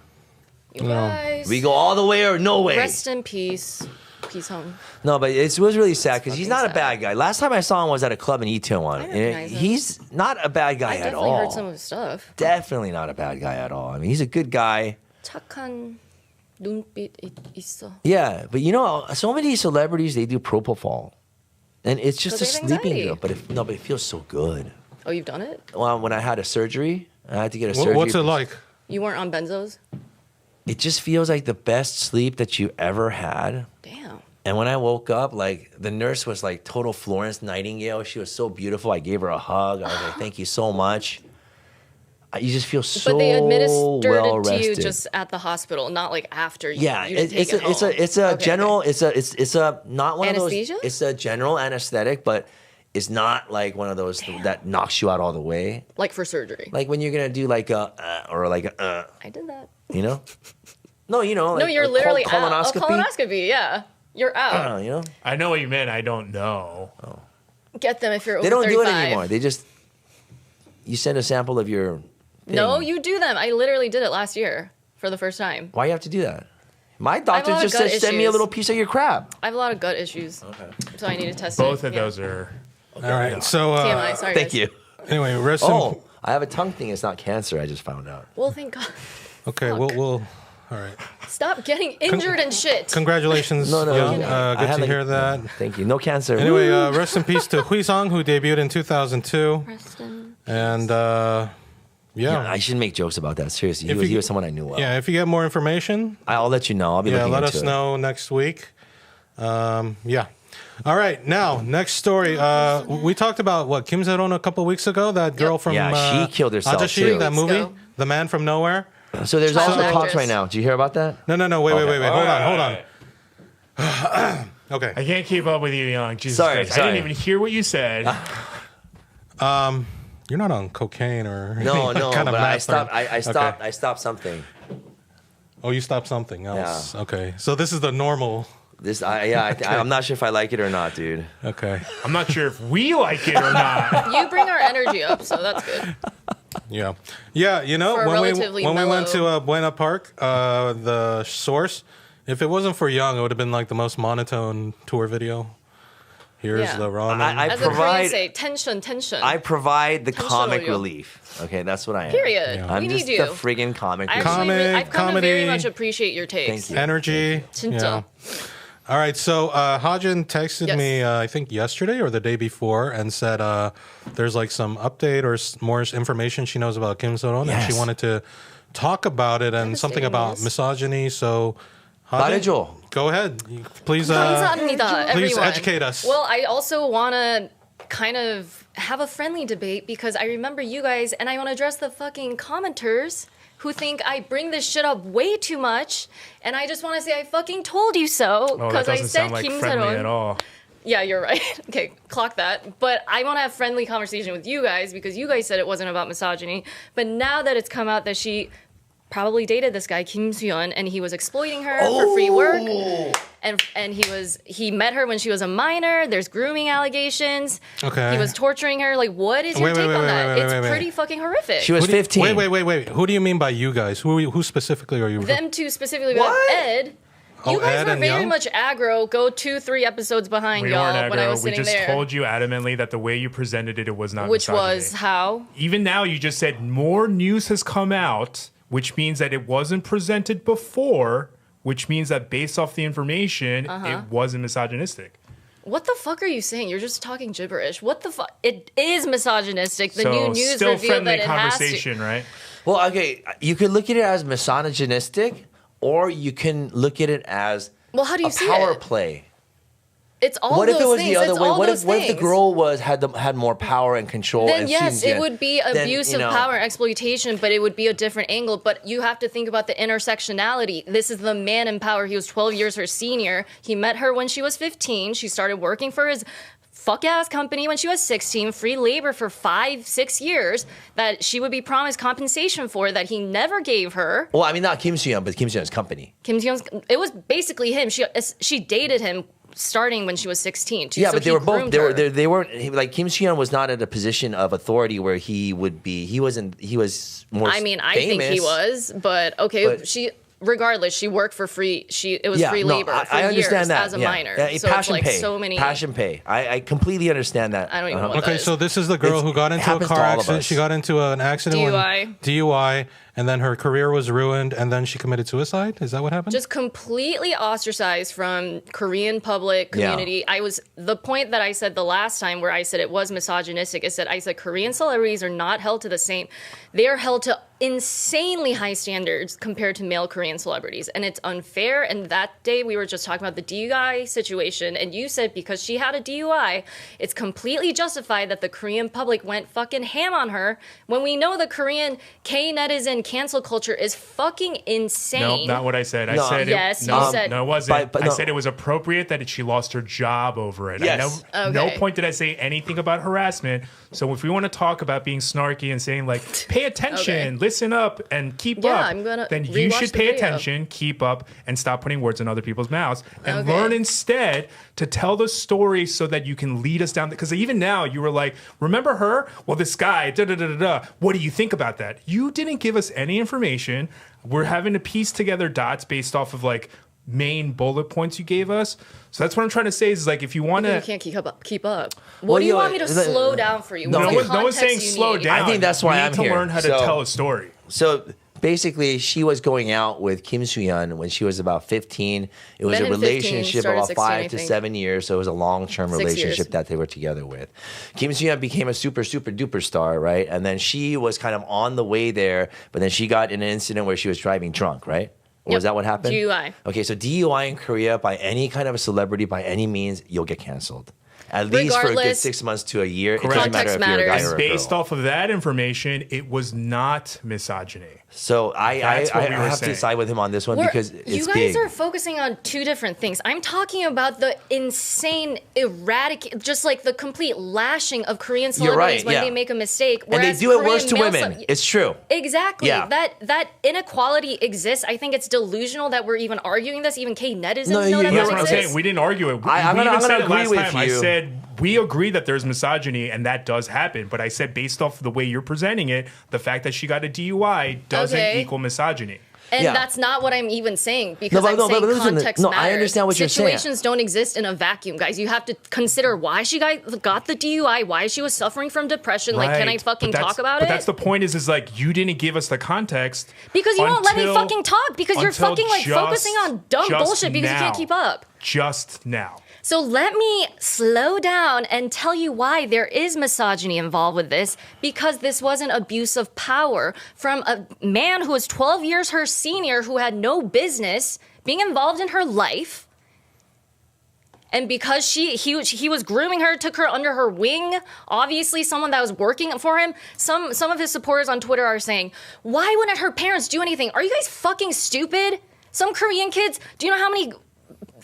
You guys. We go all the way or no way. Rest in peace. Peace home. No, but it was really sad because he's fucking not a bad sad. guy. Last time I saw him was at a club in Itaewon. I and recognize him. he's not a bad guy I at definitely all. heard some of his stuff. Definitely not a bad guy at all. I mean, he's a good guy. 착한 눈빛 있어. Yeah, but you know, so many celebrities they do propofol, and it's just a Because they have sleeping anxiety. pill. But it feels so good. Oh, you've done it? Well, when I had a surgery, I had to get a surgery. What's it like? You weren't on benzos? It just feels like the best sleep that you ever had. Damn. And when I woke up, like the nurse was like total Florence Nightingale. She was so beautiful. I gave her a hug. I was like, "Thank you so much." You just feel so But they administered well it to you rested. just at the hospital, not like after you. Yeah, you didn't it's take a, it it's a home. it's a Okay, general okay. it's a not one Anesthesia? of those. It's a general anesthetic, but it's not like one of those that knocks you out all the way. Like for surgery. Like when you're gonna do like a or like a I did that. you know. No, you know. Like No, you're a literally out. colonoscopy. A colonoscopy, yeah. You're out. You know, I know what you meant. I don't know. Get them if you're over they don't 35. do it anymore. They just you send a sample of your. Thing. No, you do them. I literally did it last year for the first time. Why you have to do that? My have a doctor lot of just gut said, "Send me a issues. little piece of your crab." I have a lot of gut issues. Okay. So I need to test Both it. of those are. All right. So TMI, sorry. Thank guys. you. anyway, rest in. Oh, I have a tongue thing. It's not cancer. I just found out. Well, thank God. Okay, we'll. All right. Stop getting injured and shit. Congratulations, No, Young. I Good had to like- hear that. Thank you. No cancer. Anyway, rest in peace to Wheesung, who debuted in 2002. Preston. And Yeah, I shouldn't make jokes about that. Seriously, If he you- was someone I knew well. yeah, if you get more information, I'll let you know. I'll be looking let into us it. know next week. Yeah. All right. Now, next story. We talked about what Kim Sae-ron a couple weeks ago. That girl from she killed herself Ajashi, too. that movie, Ago. The Man from Nowhere. So there's Child also talks actress. right now. Do you hear about that? No. Wait. Hold on. Okay. I can't keep up with you, Young. Jesus Sorry, Christ. I sorry. didn't even hear what you said. You're not on cocaine or No, any kind of but I meth stopped. or- I stopped. Okay. I stopped something. Oh, you stopped something else. Yeah. Okay. So this is the normal. I'm not sure if I like it or not, dude. Okay. I'm not sure if we like it or not. You bring our energy up, so that's good. Yeah. Yeah. You know, For a when we relatively went to mellow- Buena Park, the Source. If it wasn't for Young, it would have been like the most monotone tour video. Here's Yeah. the ramen. I As provide- a Korean say, tension. I provide the Tension comic oil. relief. Okay, that's what I am. Period. Yeah. I'm We just need the you. friggin' comic I relief. actually I've come to very comedy. much appreciate your takes. Thank you. Energy. 진짜. All right. So Hajin texted Yes. me, I think yesterday or the day before, and said there's like some update or more information she knows about Kim Sae-ron, and she Yes. wanted to talk about it and something Devastating about news. misogyny. So, Hajin, 말해줘. go ahead. Please, 감사합니다, please everyone. educate us. Well, I also want to kind of have a friendly debate because I remember you guys, and I want to address the fucking commenters who think I bring this shit up way too much, and I just want to say I fucking told you so Oh, that because I doesn't said sound like Kim friendly Sae-ron. at all. Yeah, you're right. Okay, clock that. But I want to have friendly conversation with you guys because you guys said it wasn't about misogyny. But now that it's come out that she probably dated this guy Kim Soo-hyun and he was exploiting her for free work, and he met her when she was a minor. There's grooming allegations. Okay. He was torturing her. Like, what is your Wait, take wait, on wait, that? wait, It's wait, wait. pretty fucking horrific. She was 15. Wait. Who do you mean by you guys? Who specifically are you? Them two specifically, What? but Ed. Oh, You guys Ed were and very Young? much aggro. Go 2-3 episodes behind We y'all weren't when I aggro. was We sitting just there. told you adamantly that the way you presented it was not Which misogyny. was how? Even now, you just said more news has come out, which means that it wasn't presented before, which means that based off the information, it wasn't misogynistic. What the fuck are you saying? You're just talking gibberish. What the fuck? It is misogynistic. The So new news still revealed friendly that it has to. conversation, right? Well, okay, you can look at it as misogynistic, or you can look at it as Well, how do you a see power it? play. It's all What those if it was things. the other It's way? all What those if the things. girl had more power and control? Then and yes, seemed- it would be then, abuse you of know, power and exploitation, but it would be a different angle. But you have to think about the intersectionality. This is the man in power. He was 12 years her senior. He met her when she was 15. She started working for his fuck ass company when she was 16, free labor for 5-6 years that she would be promised compensation for that he never gave her. Well, I mean, not Kim Soo-hyun, but Kim Soo-hyun's company. Kim Jong's, it was basically him. She dated him starting when she was 16. Too, Yeah, so but they he were both. groomed They were. her. They weren't like Kim Soo-hyun was not at a position of authority where he would be. He wasn't. He was more. I mean, I famous. think he was, but okay. But- She, regardless, she worked for free. It was free labor for I understand years that as a yeah. minor. Yeah, So passion it's like pay. so many. Passion pay. I completely understand that. I don't even know what Okay, that so is. this is the girl It's- who got it into a happens to car all of accident. us. She got into an accident. DUI, and then her career was ruined, and then she committed suicide. Is that what happened? Just completely ostracized from Korean public Yeah. community. I was the point that I said the last time where I said it was misogynistic is that I said Korean celebrities are not held to the same. They are held to insanely high standards compared to male Korean celebrities, and it's unfair. And that day we were just talking about the DUI situation, and you said because she had a DUI, it's completely justified that the Korean public went fucking ham on her when we know the Korean K-netizen cancel culture is fucking insane. No, not what I said. I No. said Yes, no, you said- no, it wasn't. But I no. said it was appropriate that she lost her job over it. Yes. No Okay. point did I say anything about harassment. So if we want to talk about being snarky and saying like, pay attention, Okay. listen up, and keep Yeah, up, I'm gonna then you rewatch should the pay video. attention, keep up, and stop putting words in other people's mouths, and Okay. learn instead to tell the story so that you can lead us down. Because even now you were like, remember her? Well, this guy, da da da da da. What do you think about that? You didn't give us any information. We're having to piece together dots based off of like main bullet points you gave us. So that's what I'm trying to say is like if you want You to. can't keep up. Keep up. What Well, do you you- want me to the- slow down for you? No, What's No, the no one's saying context you slow need? down. I think that's why we need I'm to here. learn how to So- tell a story. So basically, she was going out with Kim Soo-hyun when she was about 15. It was Met a him 15, relationship started about 16, I 5 to think. 7 years. So it was a long-term 6 relationship years. that they were together with. Kim Soo-hyun became a super, super duper star, right? And then she was kind of on the way there, but then she got in an incident where she was driving drunk, right? Or Yep. is that what happened? DUI. Okay, so DUI in Korea by any kind of a celebrity, by any means, you'll get canceled. At least for a good Regardless, 6 months to a year. Correct. It doesn't matter if Context you're a guy matters. or a Based girl. off of that information, it was not misogyny. So I That's what we were have to saying. side with him on this one We're- because it's you guys big. are focusing on two different things. I'm talking about the insane, erratic, just like the complete lashing of Korean You're celebrities right, when yeah. they make a mistake. And they whereas do it Korean worse to male women. celeb- It's true. Exactly. Yeah. That inequality exists. I think it's delusional that we're even arguing this. Even netizens No, know that That's that what I'm exists. saying. We didn't argue it. I'm we gonna even said it agree last with time. I you. said we agree that there's misogyny and that does happen. But I said based off the way you're presenting it, the fact that she got a DUI doesn't Okay. equal misogyny. And Yeah. that's not what I'm even saying because but- I'm no, but saying listen, context no, matters. I understand what you're saying. Situations don't exist in a vacuum, guys. You have to consider why she got the DUI, why she was suffering from depression. Like, can I Right. fucking But that's- talk about but it? that's the point is like you didn't give us the context. Because you won't let me until- fucking talk because you're until fucking like just- focusing on dumb just bullshit because you now. can't keep up. Just now. So let me slow down and tell you why there is misogyny involved with this, because this was an abuse of power from a man who was 12 years her senior who had no business being involved in her life. And because he was grooming her, took her under her wing, obviously someone that was working for him. Some of his supporters on Twitter are saying, why wouldn't her parents do anything? Are you guys fucking stupid? Some Korean kids, do you know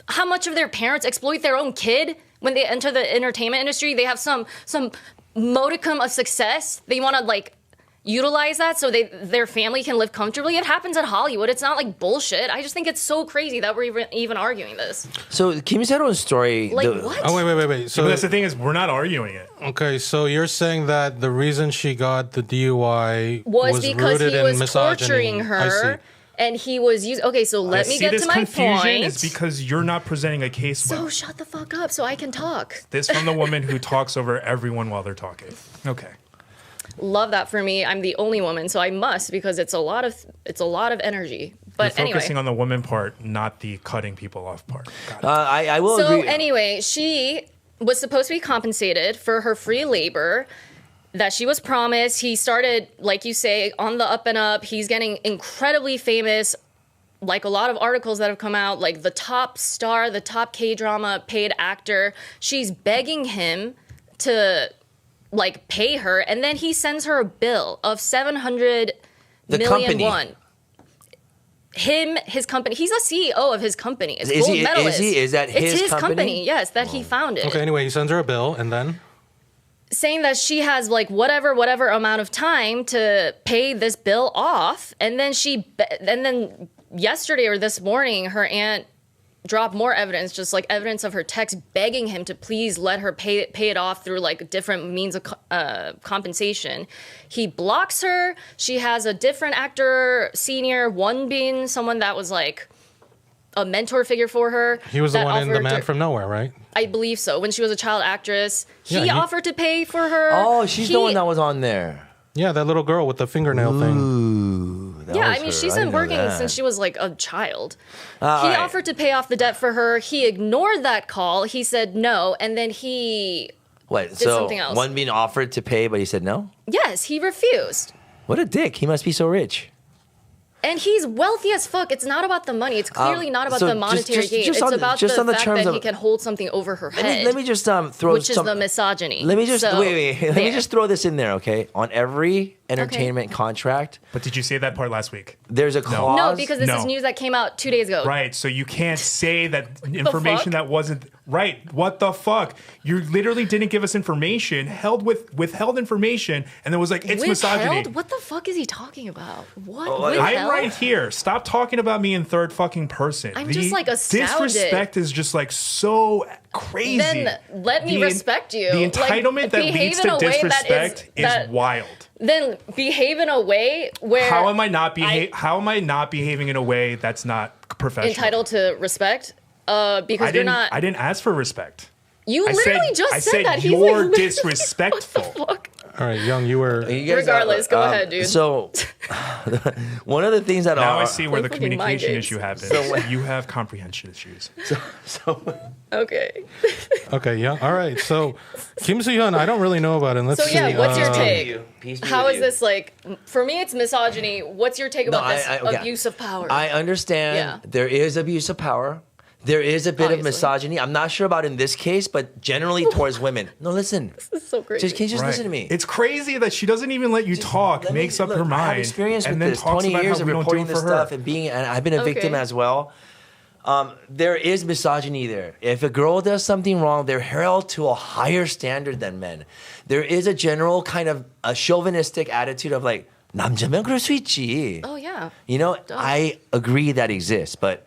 how much of their parents exploit their own kid when they enter the entertainment industry? They have some modicum of success. They want to like utilize that so their family can live comfortably. It happens in Hollywood. It's not like bullshit. I just think it's so crazy that we're even arguing this. So Kim Sae-ron's story. Like what? Oh, wait. But So, that's the thing is we're not arguing it. okay, so you're saying that the reason she got the DUI was because rooted he in was misogyny. torturing I her. see. And he was using. Okay, so let me See, get this to my confusion point. is because you're not presenting a case So well. shut the fuck up so I can talk. This from the woman who talks over everyone while they're talking. Okay. Love that for me. I'm the only woman, so I must because it's a lot of energy. But You're anyway. focusing on the woman part, not the cutting people off part. Got it. I will So agree. anyway, she was supposed to be compensated for her free labor that she was promised. He started, like you say, on the up and up. He's getting incredibly famous. Like a lot of articles that have come out, like the top star, the top K-drama paid actor. She's begging him to like pay her, and then he sends her a bill of 700 The million company. won. His company. He's a CEO of his company. It's Is gold he- medalist. is that it's his his company? Yes, that he founded. Okay, anyway, he sends her a bill, and then? Saying that she has like whatever amount of time to pay this bill off, and then yesterday or this morning, her aunt dropped more evidence, just like evidence of her text begging him to please let her pay it off through like different means of compensation. He blocks her. She has a different actor, senior, Wonbin, someone that was like a mentor figure for her. He was the that one in The offered Man to- from Nowhere, right? I believe so. When she was a child actress, Yeah, he he- offered to pay for her. Oh, she's the one that was on there. Yeah, that little girl with the fingernail thing. Ooh, that Yeah, was I mean, her. she's I been didn't know working that. since she was like a child. He all right. offered to pay off the debt for her. He ignored that call. He said no, and then he, What? So something else. one being offered to pay, but he said no. yes, he refused. What a dick! He must be so rich. And he's wealthy as fuck. It's not about the money. It's clearly not about so the just- monetary just- gain. just It's on the- about just the on the fact terms that he of- can hold something over her head, Let me just throw which is some. the misogyny. Let me just So, wait. Let me there. just throw this in there, okay? On every entertainment contract, But did you say that part last week? there's a clause. No, because this No. is news that came out 2 days ago. Right. So you can't say that information fuck? that wasn't right. What the fuck? You literally didn't give us information, withheld information, and then was like, it's misogyny. Withheld? What the fuck is he talking about? What? Oh, I'm Withheld? right here. Stop talking about me in third fucking person. I'm just, like, astounded. Disrespect is just like so crazy. Then let me respect you. The Like, entitlement that behave leads in to a way that disrespect is that- wild. Then behave in a way where How am I not behaving in a way that's not professional? entitled to respect? Because I you're didn't. not. I didn't ask for respect. You literally just said that. He's you're like, disrespectful. fuck? All right, Young, you were. You guys, Regardless, go ahead, dude. So, one of the things that Now are I see where the Fucking mind communication games. issue happens. You have comprehension issues. Okay. Okay, Young. All right, so Kim Soo-hyun, I don't really know about him. Let's So see. yeah, what's your take? Peace be How with is you. this like? For me, it's misogyny. What's your take about this okay. abuse of power? I understand Yeah. there is abuse of power. There is a bit Obviously. of misogyny. I'm not sure about in this case, but generally towards women. No, listen. This is so crazy. Can you just listen to me? It's crazy that she doesn't even let you talk, Let me- makes up look, her I mind, have experience and with then this. talks 20 about years how of we don't do reporting it this for her. stuff and I've been a victim Okay. as well. There is misogyny there. If a girl does something wrong, they're held to a higher standard than men. There is a general kind of a chauvinistic attitude of like, 남자면 그럴 수 있지. Oh yeah. You know, I agree that exists, but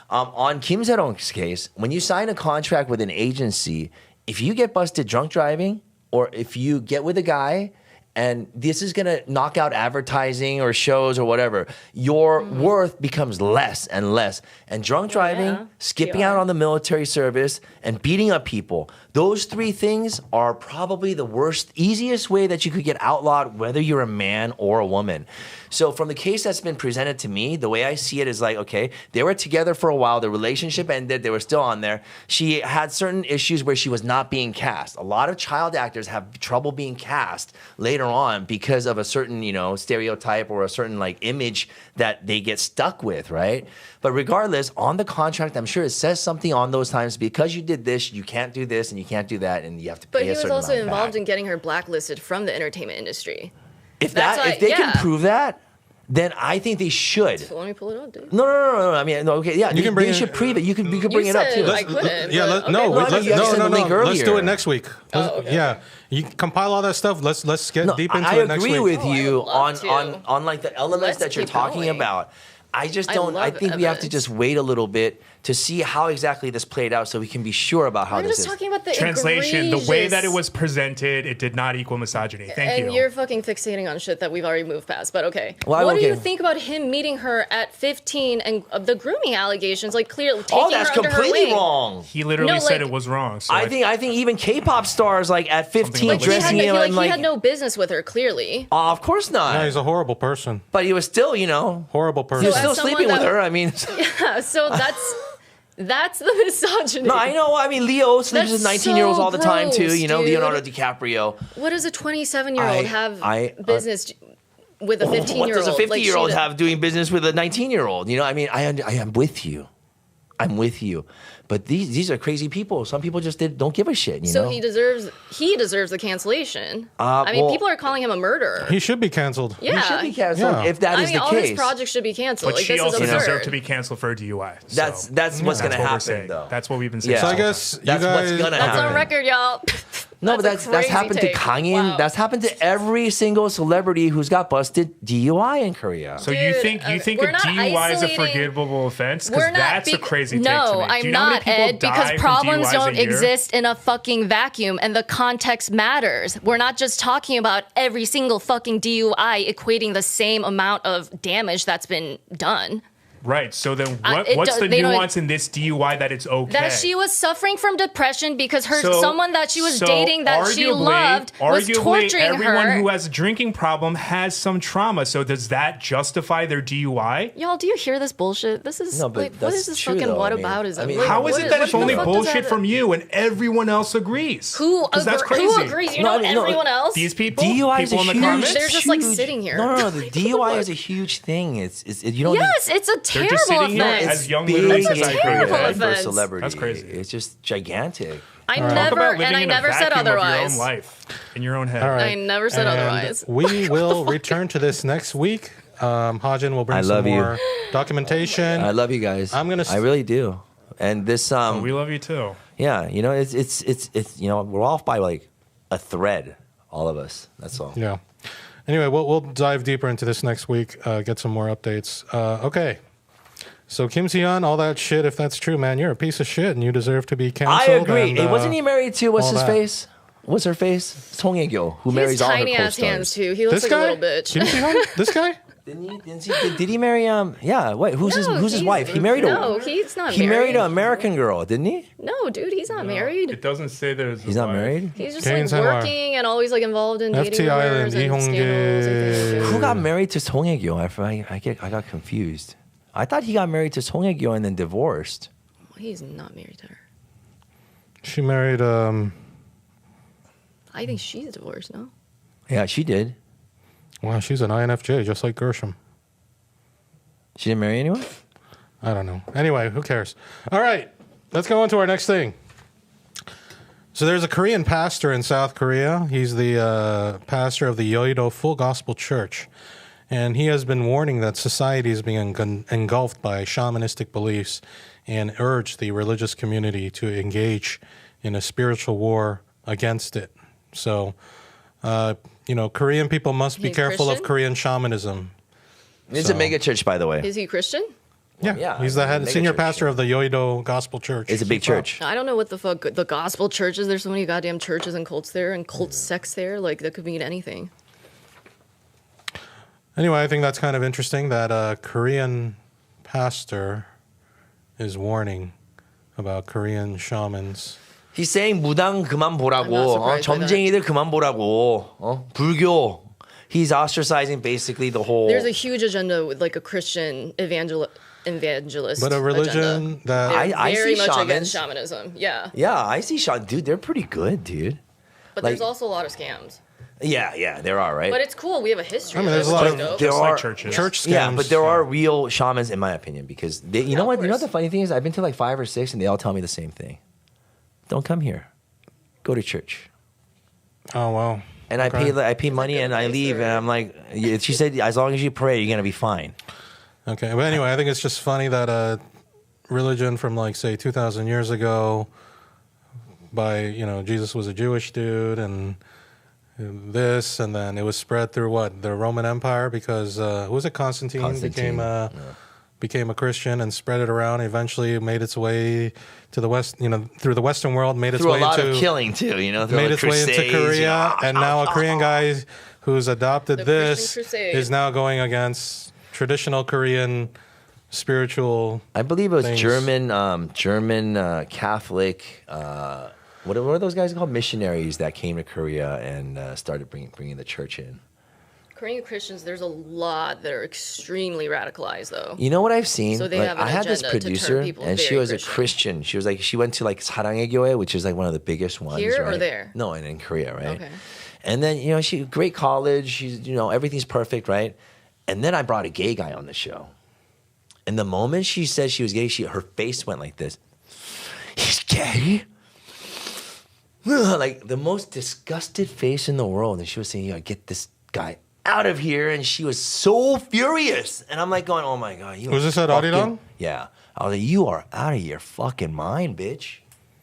on Kim Se-ron's case, when you sign a contract with an agency, if you get busted drunk driving, or if you get with a guy, and this is gonna knock out advertising or shows or whatever, your worth becomes less and less. And drunk driving, yeah. skipping PR. out on the military service, and beating up people, those three things are probably the worst, easiest way that you could get outlawed, whether you're a man or a woman. So from the case that's been presented to me, the way I see it is like, okay, they were together for a while, the relationship ended, they were still on there. She had certain issues where she was not being cast. A lot of child actors have trouble being cast later on because of a certain, stereotype or a certain like image that they get stuck with, right? But regardless, on the contract, I'm sure it says something on those times, because you did this, you can't do this and you can't do that, and you have to pay But he a was certain also amount involved back. in getting her blacklisted from the entertainment industry. If That's why- they yeah. can prove that, then I think they should. So let me pull it up, dude. No. I mean, no, okay, yeah, You can bring they it- should prove it. You could bring You it up said too. I couldn't. Yeah, but- no, okay. Well, I mean, you no, sent no, the link no. Let's do earlier. it next week. okay. Yeah, you compile all that stuff. Let's get No, deep into I it next agree week. with you Oh, I would love on like the elements Let's that you're keep talking going. about. I just I don't. I love think we have to evidence. just wait a little bit to see how exactly this played out, so we can be sure about how I'm this just is. talking about the Translation: the way that it egregious- was presented, it did not equal misogyny. Thank and you. you're fucking fixating on shit that we've already moved past. But okay, Well, what do you okay. think about him meeting her at 15 and the grooming allegations? Like, clearly taking Oh, that's her under her completely wing. wrong. He literally No, said like- it was wrong. So I think even K-pop stars like at 15 like Like, he had, dressing no, him he, like, and he like, had no business with her, clearly. of course not. Yeah, he's a horrible person. But he was still, Horrible he person. was So still as someone sleeping with that- her. I mean, Yeah, so that's the misogyny. no, I know. I mean, Leo sleeps with That's 19-year-olds so all the time too. gross, dude. Leonardo DiCaprio. What does a 27-year-old have I- business with a 15-year-old? What does a 50-year-old Like, she- have doing business with a 19-year-old? I mean, I am with you. I'm with you. But these are crazy people. Some people just don't give a shit, you So know? he deserves the cancellation. well- People are calling him a murderer. He should be canceled. Yeah. He should be canceled Yeah. if that is the all case. his projects should be canceled. but Like, she this also is absurd. deserved to be canceled for a DUI. So That's what's that's going to what we're happen, saying. though. That's what we've been saying. Yeah. So I this whole guess time. you That's guys. what's gonna That's happen. on record, y'all. No, but a that's crazy happened take. to Kangin. Wow. That's happened to every single celebrity who's got busted DUI in Korea. So you Dude, think we're a not DUI is a isolating- forgivable offense? Because We're not that's a bec- crazy take to No, me. Do I'm you know how many not, people Ed, die because from problems DUIs a don't year? exist in a fucking vacuum and the context matters. We're not just talking about every single fucking DUI equating the same amount of damage that's been done. Right. So then it what's does- the they don't- nuance in this DUI that it's okay? That she was suffering from depression because So- someone that she was so dating that she loved was torturing everyone her. who has a drinking problem has some trauma. So does that justify their DUI? Y'all, do you hear this bullshit? This is No, but like, what that's is this true, fucking though. I mean- whataboutism? I mean, Like, How is what it that what it's the only fuck does bullshit that- from you and everyone else agrees? Who 'Cause that's crazy. Who agrees? You No, know I mean, no, everyone else? These people, DUI is a people in huge. the comments. They're just, like, huge- sitting here. No, the DUI is a huge thing. You don't. Yes, it's a They're terrible just sitting here offense. as young big little in as I Korea could. terrible for a offense. celebrity. That's crazy. It's just gigantic. I Talk never about living and I in a never said vacuum of your otherwise. own life in your own head. All right. I never said And otherwise. We will return to this next week. Hajin will bring I some love you. more documentation. I love you guys. I really do. And this We love you too. yeah, it's we're off by like a thread, all of us. That's all. Yeah. Anyway, we'll dive deeper into this next week. Get some more updates. Okay. So Kim Se-hyun, all that shit. If that's true, man, you're a piece of shit, and you deserve to be canceled. I agree. And, Hey, wasn't he married to what's all his that. face? What's her face? Song Hye-kyo, who He has marries all her tiny ass co-stars. hands too. He looks This like guy? a little bitch. Kim Se-hyun? This guy? Did he marry Yeah. Wait, who's his wife? He married No, he's not married. He married an American girl, didn't he? No, dude, he's not married. It doesn't say there's. He's not married. He's just Kane like Senwar. working and always like involved in dating FT Island, rumors and Ihongge. scandals and things. Who got married to Song Hye-kyo? I got confused. I thought he got married to Song Hye-kyo and then divorced. He's not married to her. She married. I think she's divorced, no? Yeah, she did. Wow, she's an INFJ, just like Gershom. She didn't marry anyone? I don't know. Anyway, who cares? All right, let's go on to our next thing. So there's a Korean pastor in South Korea. He's the pastor of the Yeouido Full Gospel Church. And he has been warning that society is being engulfed by shamanistic beliefs and urged the religious community to engage in a spiritual war against it. So, Korean people must be He's careful of Christian? Korean shamanism. It's a mega church, by the way. Is he Christian? Yeah, he's the mega head senior church, pastor of the Yeouido Gospel Church. It's a big church. I don't know what the fuck the gospel church is. There's so many goddamn churches and cults there and cult sects there. Like, that could mean anything. Anyway, I think that's kind of interesting that a Korean pastor is warning about Korean shamans. He's saying 무당 그만 I'm 보라고. not surprised by that. 점쟁이들 그만 보라고. 불교. He's ostracizing basically the whole. There's a huge agenda with like a Christian evangelist. But a religion agenda. that They're I very see much shamans. against shamanism. Yeah. Yeah, I see Sean. Dude, they're pretty good, dude. But Like- there's also a lot of scams. Yeah, there are, right? But it's cool. We have a history. I mean, of there's it, a lot which of- is dope. there Just are like churches. church scams. Yeah, but there are real shamans, in my opinion, because they, you know of what? You know course. what the funny thing is? I've been to like 5 or 6, and they all tell me the same thing. Don't come here. Go to church. Oh wow. And Okay. I pay money, and I leave, and I'm like, she said, as long as you pray, you're gonna be fine. Okay, but anyway, I think it's just funny that a religion from like say 2,000 years ago, by Jesus was a Jewish dude, and this, and then it was spread through what, the Roman Empire, because who was it, Constantine became a Christian and spread it around. Eventually, made its way to the west, through the Western world, made its Through way a lot into of killing too, through made the its way into Crusades, Korea, and now a Korean guy who's adopted The this Christian Crusade. is now going against traditional Korean spiritual. I believe it was things. German Catholic. What are those guys called? Missionaries that came to Korea and started bringing the church in. Korean Christians, there's a lot that are extremely radicalized, though. You know what I've seen? So they have an I had this agenda to turn producer, people and she very was a Christian. She was like, she went to like 사랑의 which is like one of the biggest ones. Here or right? there? No, and in Korea, right? Okay. And then she great college. She's everything's perfect, right? And then I brought a gay guy on the show, and the moment she said she was gay, her face went like this. He's gay. Like the most disgusted face in the world, and she was saying, "Get this guy out of here!" And she was so furious, and I'm like, going, "Oh my god, you Was this at fucking-" Arirang? Yeah, I was like, "You are out of your fucking mind, bitch."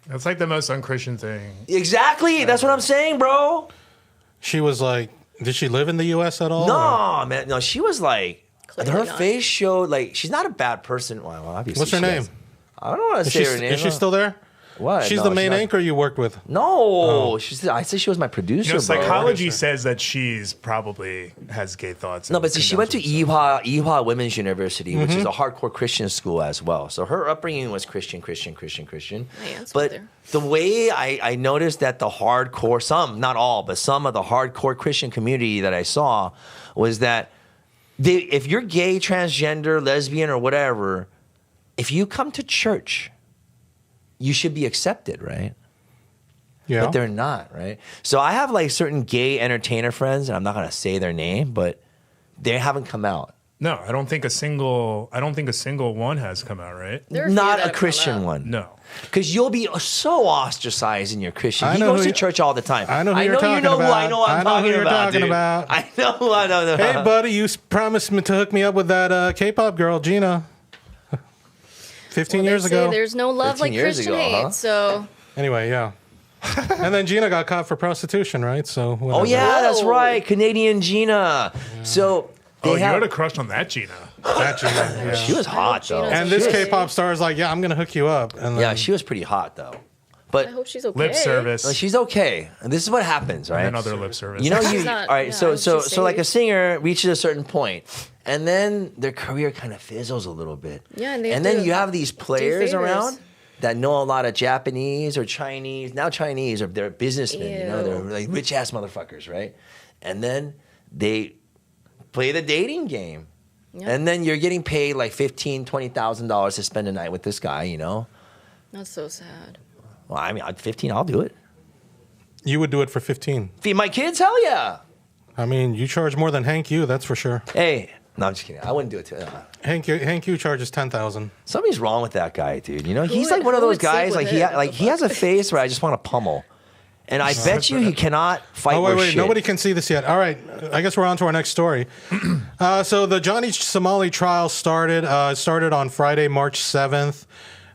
That's like the most unchristian thing. Exactly, that's what I'm saying, bro. She was like, did she live in the U.S. at all? No, man, no, she was like, Clearly her not. face showed like she's not a bad person. Well, obviously, What's her she name? is. I don't want to say her name. Is she still there? What? She's No, the main not. anchor you worked with. No, I said she was my producer. Bro. Psychology says that she's probably has gay thoughts. No, and but see, she went to condoms. Ewha Women's University, which is a hardcore Christian school as well. So her upbringing was Christian. My aunt's But there. the way I noticed that the hardcore, some, not all, but some of the hardcore Christian community that I saw was that if you're gay, transgender, lesbian, or whatever, if you come to church, you should be accepted, right? Yeah. But they're not, right? So I have like certain gay entertainer friends, and I'm not gonna say their name, but they haven't come out. No, I don't think a single one has come out, right? There are a few Not that a have come Christian out. one. No. Because you'll be so ostracized in your Christian. I He know goes who to you- church all the time. I know who you're you talking know who I about. know I'm I know who talking you're about, talking dude. about. I know who I know. Hey, buddy, you promised me to hook me up with that K-pop girl, Gina. 15 Well, they years say ago. there's no love 15 like years Christian ago, hate, huh? so Anyway, yeah. And then Gina got caught for prostitution, right? So. Oh whatever. yeah, that's Whoa. right, Canadian Gina. So Oh, they you have. had a crush on that Gina. That Gina, yeah. She was hot though. Gina's And this She was- K-pop star is like, yeah, I'm gonna hook you up. And Yeah, then- she was pretty hot though. But I hope she's okay. Lip service. like, she's okay. And this is what happens, right? And other lip service. You know, She's not- all right. yeah, I so hope so she's so like a safe. singer reaches a certain point, and then their career kind of fizzles a little bit. Yeah, and they and have then to you have these players favors. around that know a lot of Japanese or Chinese. Now Chinese, or they're businessmen. You know, they're Ew. like rich ass motherfuckers, right? And then they play the dating game, Yeah. and then you're getting paid like $15,000-$20,000 to spend a night with this guy. You know, That's so sad. well, I mean, 15, I'll do it. You would do it for 15. Feed my kids, hell yeah. I mean, you charge more than Hank Yu, that's for sure. Hey, no, I'm just kidding. I wouldn't do it to. Hank Yu charges 10,000. Something's wrong with that guy, dude. You know, he's would- like one of who those would sleep guys. with Like him? he has a face where I just want to pummel, and I bet you he cannot fight. Oh, wait, worth wait. shit. Nobody can see this yet. All right. I guess we're on to our next story. So the Johnny Somali trial started. It started on Friday, March 7th.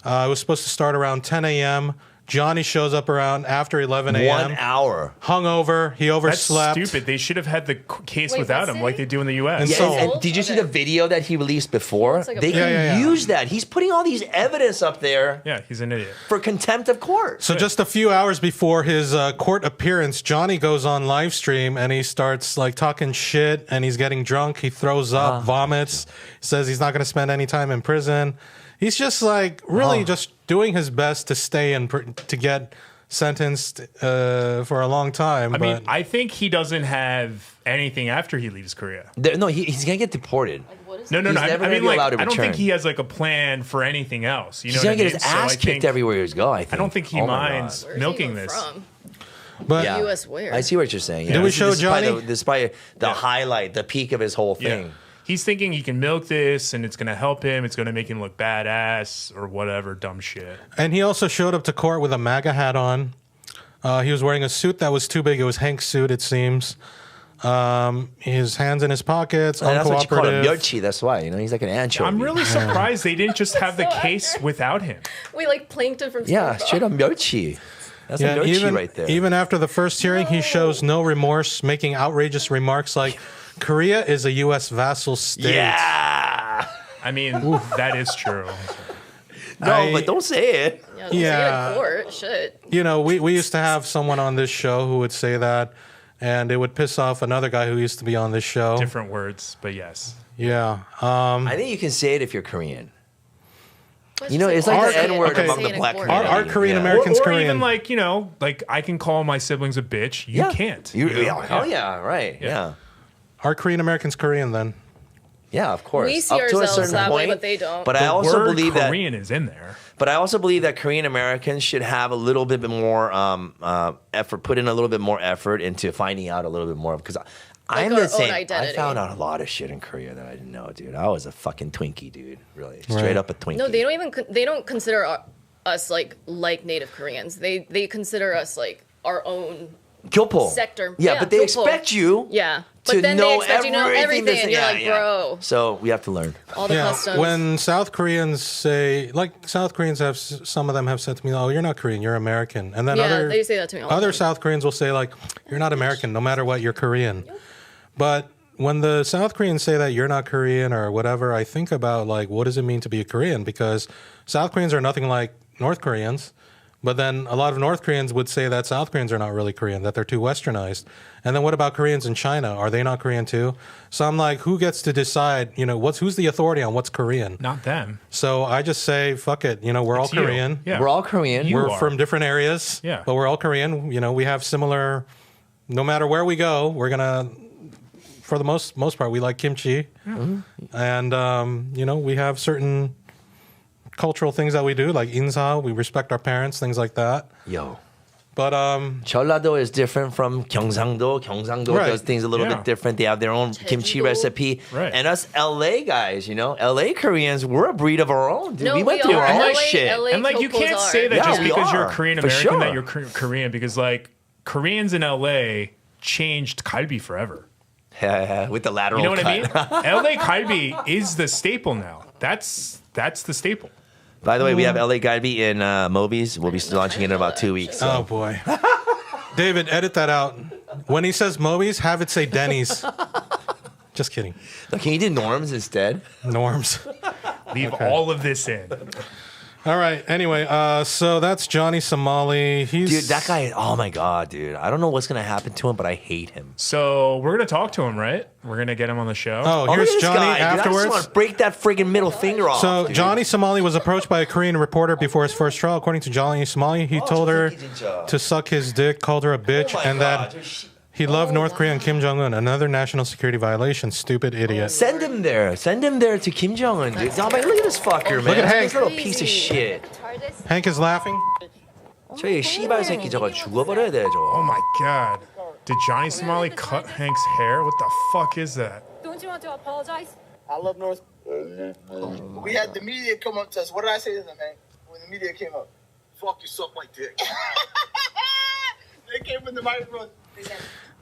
It was supposed to start around 10 a.m. Johnny shows up around after 11 a.m. 1 hour. Hungover. He That's overslept. stupid. They should have had the case Wait, without what's him, it? like they do in the U.S. And Yeah, so- and did you see Okay. the video that he released before? Looks like a They plan. can Yeah. use that. He's putting all these evidence up there Yeah, he's an idiot. for contempt of court. So just a few hours before his court appearance, Johnny goes on live stream and he starts like talking shit and he's getting drunk. He throws up, vomits, says he's not going to spend any time in prison. He's just like really just doing his best to stay in to get sentenced for a long time. I mean, but I think he doesn't have anything after he leaves Korea. No, he's gonna get deported. What is No, no, He's no. never I gonna mean, be like, allowed to I don't think return. he has like a plan for anything else. You know He's what gonna I get mean? his So ass I kicked think- everywhere he goes. I think. I don't think he Oh my God. minds Where's he milking even this. from? but Yeah. US where? I see what you're saying. Did we show this is probably Johnny? This is probably the highlight, the peak of his whole Yeah. thing. He's thinking he can milk this and it's going to help him. It's going to make him look badass or whatever dumb shit. and he also showed up to court with a MAGA hat on. He was wearing a suit that was too big. It was Hank's suit, it seems. His hands in his pockets, And that's what you call him, uncooperative. Yochi. That's why, you know, he's like an anchovy. I'm really surprised they didn't just have the case without him. We like plankton from Yeah, SpongeBob. straight up Yochi. That's Yeah, a Yochi even, right there. even after the first hearing, he shows no remorse, making outrageous remarks like, Korea is a U.S. vassal state. yeah. I mean, that is true. No, but don't say it. Yeah, don't say it Yeah. in court. Shit. You know, we used to have someone on this show who would say that, and it would piss off another guy who used to be on this show. Different words, but yes. Yeah. I think you can say it if you're Korean. Let's You know, just it's say like it. the Okay. N-word Okay. among Say the it in black court. community. Our Korean Yeah. Americans Or Korean. even like, you know, like I can call my siblings a bitch. You Yeah. can't. You, you know? yeah, hell yeah, right. Yeah. Are Korean Americans Korean then? Yeah, of course. We see Up to a ourselves certain that way, point, but they don't. But I The also word believe that. Korean is in there. But I also believe that Korean Americans should have a little bit more effort, put in a little bit more effort into finding out a little bit more because I'm our the own same. I identity. found out a lot of shit in Korea that I didn't know, dude. I was a fucking Twinkie, dude. Really, straight up a Twinkie. No, they don't even. They don't consider us like Native Koreans. They consider us like our own. Gyopo. sector. Yeah, Yeah, but they Gyopo. expect you. Yeah, To but then they know expect you to know everything, that's- and you're yeah, like, yeah. bro, So we have to learn. all the customs. When South Koreans say, like South Koreans have, some of them have said to me, "Oh, you're not Korean, you're American," and then Yeah, other they say that to me all the other time. South Koreans will say like, "You're not American, no matter what, you're Korean." But when the South Koreans say that you're not Korean or whatever, I think about like, what does it mean to be a Korean? Because South Koreans are nothing like North Koreans. But then a lot of North Koreans would say that South Koreans are not really Korean, that they're too westernized. And then what about Koreans in China? Are they not Korean too? So I'm like, who gets to decide, you know, who's the authority on what's Korean? Not them. So I just say, fuck it. You know, we're all It's you. Korean. Yeah. We're all Korean. You We're are. from different areas. Yeah. But we're all Korean. You know, we have similar, no matter where we go, we're going to, for the most part, we like kimchi. And, you know, we have certain cultural things that we do, like insa, we respect our parents, things like that. Yo. But Jeollado is different from Gyeongsangdo. Gyeongsangdo Right. does things a little Yeah. bit different. They have their own kimchi Jeju-do. recipe. Right. And us LA guys, you know, LA Koreans, we're a breed of our own, dude. No, we went we through are. our own LA shit. And like you Cocos can't are. say that Yeah, just we because you're are, a Korean for American sure. that you're Korean because like Koreans in LA changed kalbi forever. With the lateral You know what cut. I mean? LA kalbi is the staple now. That's the staple. By the way, we have LA Galbi in Mobies. We'll be launching it in about 2 weeks. oh So. boy. David, edit that out. When he says Mobies, have it say Denny's. Just kidding. Can you do norms instead? Norms. Leave all of this in. All right. Anyway, so that's Johnny Somali. He's Dude, that guy, oh my God, dude. I don't know what's going to happen to him, but I hate him. So we're going to talk to him, right? We're going to get him on the show. Oh, Look here's at this Johnny guy, dude. I afterwards. just want to break that friggin' middle finger off. So dude. Johnny Somali was approached by a Korean reporter before his first trial. According to Johnny Somali, he told her to suck his dick, called her a bitch, Oh my and God, that he loved North Korea and Kim Jong Un. Another national security violation. Stupid idiot. Send him there. Send him there to Kim Jong Un, dude. Oh, man, look at this fucker, man. at Hank. This little piece of shit. Hank is laughing. 저기 씨발 새끼 저거 죽어버려야 돼, Oh 저거. my God. Did Johnny Somali cut Hank's hair? What the fuck is that? Don't you want to apologize? I love North. We had the media come up to us. What did I say to them, man? When the media came up, fuck you, suck my dick. They came in the microphone. They said,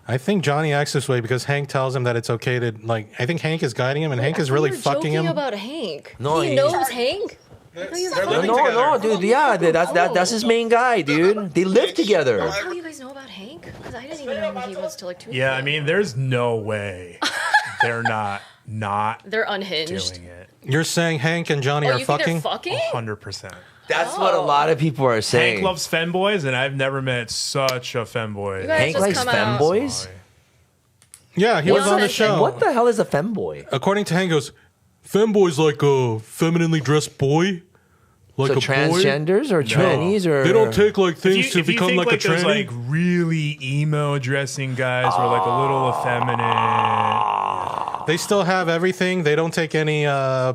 I think Johnny acts this way because Hank tells him that it's okay to like. I think Hank is guiding him, and Hank is really You're fucking joking him. about Hank. No, he he- knows Hank. No, dude. Yeah, that's his main guy, dude. They live together. How do you guys know about Hank? Because I didn't even know who he was till like 2 years Yeah, I ago. mean, there's no way they're not They're unhinged. doing it. You're saying Hank and Johnny Oh, are you think fucking? they're fucking? 100%. That's what a lot of people are saying. Hank loves femboys, and I've never met such a femboy. You guys Hank just likes come out. femboys? Yeah, he was What's on the that? show. What the hell is a femboy? According to Hank, goes, femboy's like a femininely dressed boy, like So a transgenders or trannies or boy. They don't take like If things you, to if you become think like, like a those tranny. like really emo dressing guys were like a little effeminate. They still have everything. They don't take any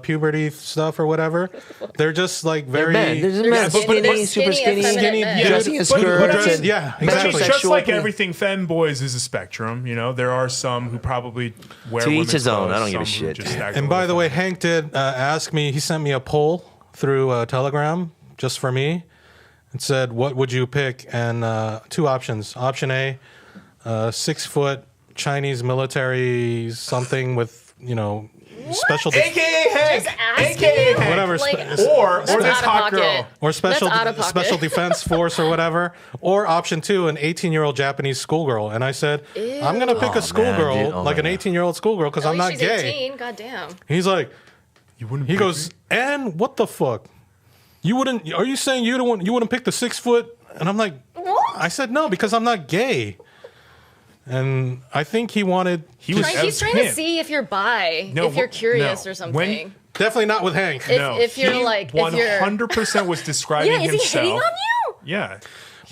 puberty stuff or whatever. They're just like very. men. There's a They're man, skinny, they're super skinny, skinny, effeminate men. dressing in but- but skirts. I mean, and yeah, But exactly. just like metrosexual. everything, femboys is a spectrum. You know, there are some who probably wear To each women's his own. clothes, I don't give a some who shit. just act a And by little the way, feminine. Hank did ask me. He sent me a poll through Telegram just for me. It said, "What would you pick?" And two options. Option A, 6 foot Chinese military something with special AKA Hank, Just asking AKA you? Hank. whatever Like, or that's this out of hot girl. pocket. or special That's out of pocket. special defense force or whatever, or option 2, an 18-year-old Japanese schoolgirl. And I said, I'm gonna pick Oh, a schoolgirl, man, dude. Oh, like my an God. 18-year-old schoolgirl, because At I'm least not she's gay. 18. Goddamn. He's like, You wouldn't. he pick goes, and what the fuck? You wouldn't? Are you saying you wouldn't pick the 6 foot? And I'm like, What? I said no because I'm not gay. And I think he wanted. He was. He's trying to see if you're bi, No, if you're curious no. or something. When- Definitely not with Hank. if you're he like, if you're 100% was describing yeah, is he himself. hitting on you? Yeah.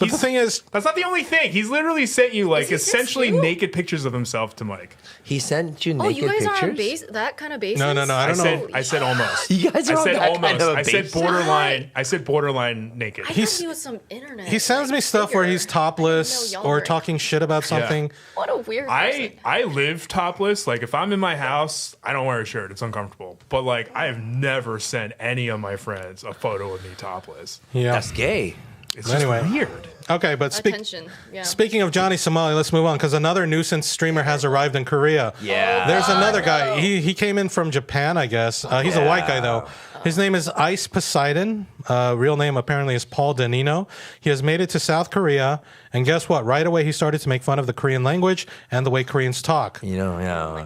But the thing is, That's not the only thing. He's literally sent you like he essentially 6'2"? naked pictures of himself to Mike. He sent you Oh, naked you guys are on pictures. that kind of basis? No. I don't know. I said almost. You guys are I on said that almost. kind of a I said basis. borderline. I said borderline naked. I He's- thought he was some internet. He sends me stuff where he's topless y'all or were- talking shit about something. What a weird person. I live topless. Like if I'm in my house, I don't wear a shirt. It's uncomfortable. But like I have never sent any of my friends a photo of me topless. Yeah. That's gay. It's Anyway. just weird. Okay, but Attention. Yeah. speaking of Johnny Somali, let's move on because another nuisance streamer has arrived in Korea. Yeah. There's another guy. He came in from Japan, I guess. He's a white guy though. His name is Ice Poseidon. Real name apparently is Paul Danino. He has made it to South Korea, and guess what? Right away he started to make fun of the Korean language and the way Koreans talk.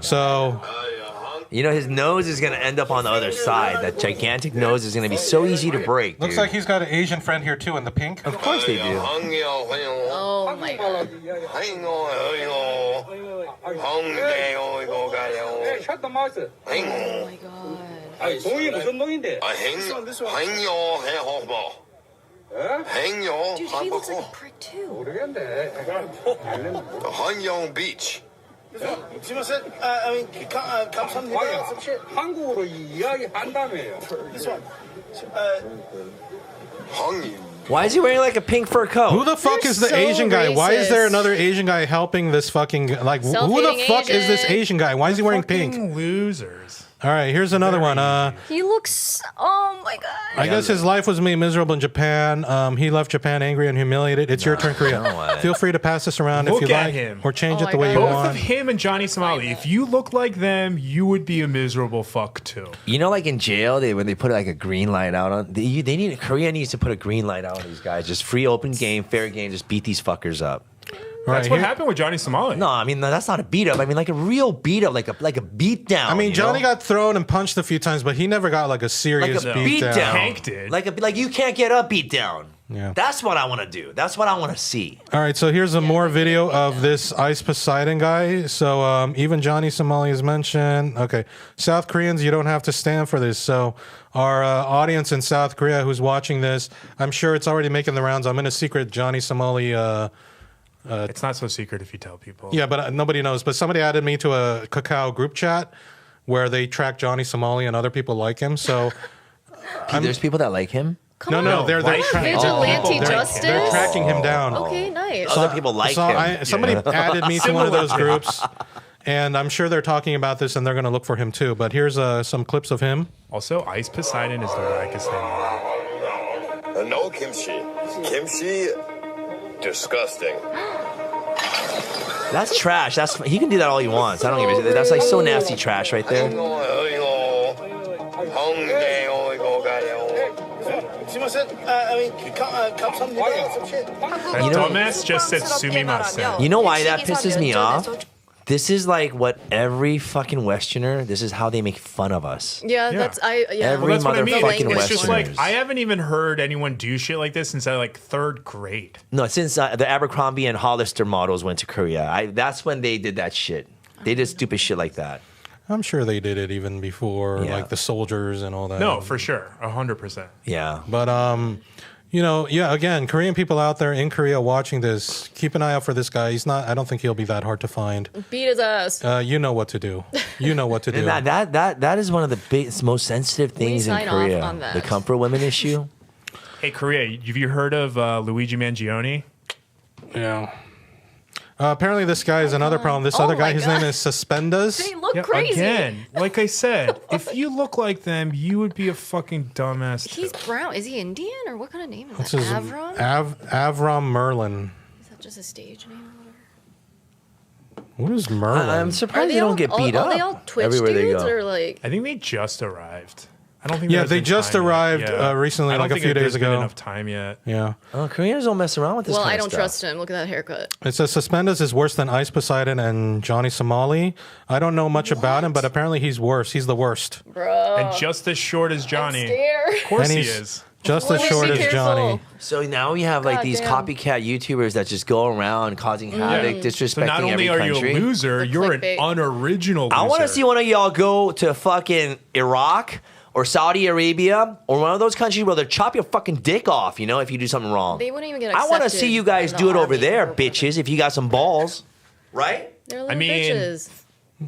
So His nose is gonna end up on the other side. That gigantic nose is gonna be so easy to break. looks dude. like he's got an Asian friend here too in the pink. Of course they do. Oh my god. 샷더 마우스. Oh my god. 동이 무슨 동인데? Dude, he looks like a prick too. 모르겠네. Hanyong Beach. 감사합니다. Some shit. 한국어로 이야기한다며요. This one. Why is he wearing like a pink fur coat? Who the fuck You're is the so Asian guy? Why is there racist. another Asian guy helping this fucking like? Who the Self-hating fuck is this Asian. Asian guy? Why is he wearing pink? Fucking losers. All right, here's another one. He looks. Oh my god. I guess his life was made miserable in Japan. He left Japan angry and humiliated. It's your turn, Korea. no way. Feel free to pass this around if Look you at like, him. or change Oh it the my way you God. Both of want. him and Johnny Somali. If you look like them, you would be a miserable fuck too. Like in jail, when they put like a green light out on, Korea needs to put a green light out on these guys. Just free, open game, fair game. Just beat these fuckers up. That's what happened with Johnny Somali. No, I mean that's not a beat up. I mean like a real beat up, like a beat down. I mean, you Johnny know? got thrown and punched a few times, but he never got like a serious Like a beat beat down. Hank did. like you can't get a beat down. Yeah. That's what I want to do. That's what I want to see. All right, so here's more video of this Ice Poseidon guy. So even Johnny Somali is mentioned. Okay, South Koreans, you don't have to stand for this. So our audience in South Korea who's watching this, I'm sure it's already making the rounds. I'm in a secret Johnny Somali. It's not so secret if you tell people. Yeah, but nobody knows. But somebody added me to a Kakao group chat where they track Johnny Somali and other people like him. So There's people that like him. no, they're vigilante justice. They're tracking him down. Okay, nice. Other people like him. Somebody added me to one of those groups, and I'm sure they're talking about this, and they're going to look for him too. But here's some clips of him. Also, Ice Poseidon is the wackest thing. No kimchi. Kimchi, disgusting. That's trash. He can do that all he wants. I don't give a. That's like so nasty trash right there. Thomas just said sumimasen. You know why that pisses me off? This is like what every fucking Westerner. This is how they make fun of us. Yeah, that's Every Well, that's what I mean. motherfucking It's just like Westerners. I haven't even heard anyone do shit like this since like 3rd grade. No, since the Abercrombie and Hollister models went to Korea, that's when they did that shit. They did stupid shit like that. I'm sure they did it even before, Yeah. like the soldiers and all that. No, for sure, 100%. Yeah. But again, Korean people out there in Korea watching this, keep an eye out for this guy. I don't think he'll be that hard to find. Beat his ass. You know what to do. You know what to do. And that is one of the biggest, most sensitive things in sign off Korea. on that. The comfort women issue. Hey, Korea, have you heard of Luigi Mangione? Yeah. Apparently, this guy is another problem. This other guy, my his God. name is Suspendas. They look crazy. Again, like I said, if you look like them, you would be a fucking dumbass. He's brown. Is he Indian or what kind of name is What's that? his Avron? Avram Merlin. Is that just a stage name? What is Merlin? I'm surprised they don't get beat up Are they all Twitch everywhere they dudes go. or like? I think they just arrived. I don't think. Yeah, there's they been just time yet. arrived, Yeah. recently, I don't like a think few days there's been ago. enough time yet. Yeah. Oh, Koreans don't mess around with this Well, kind I of don't stuff. trust him. Look at that haircut. It says Suspendas is worse than Ice Poseidon and Johnny Somali. I don't know much about him, but apparently he's worse. He's the worst. Bro. And just as short as Johnny. Scared. Of course And he he's is. just as Women, short be as careful. Johnny. So now we have like God these damn. copycat YouTubers that just go around causing havoc, disrespecting So not every only are country. you a loser, The you're an clickbait. unoriginal loser. I want to see one of y'all go to fucking Iraq or Saudi Arabia or one of those countries where they'll chop your fucking dick off, if you do something wrong. They wouldn't even get I accepted. want to see you guys in do the it over army. there, bitches, if you got some balls. Right? They're little I mean, bitches.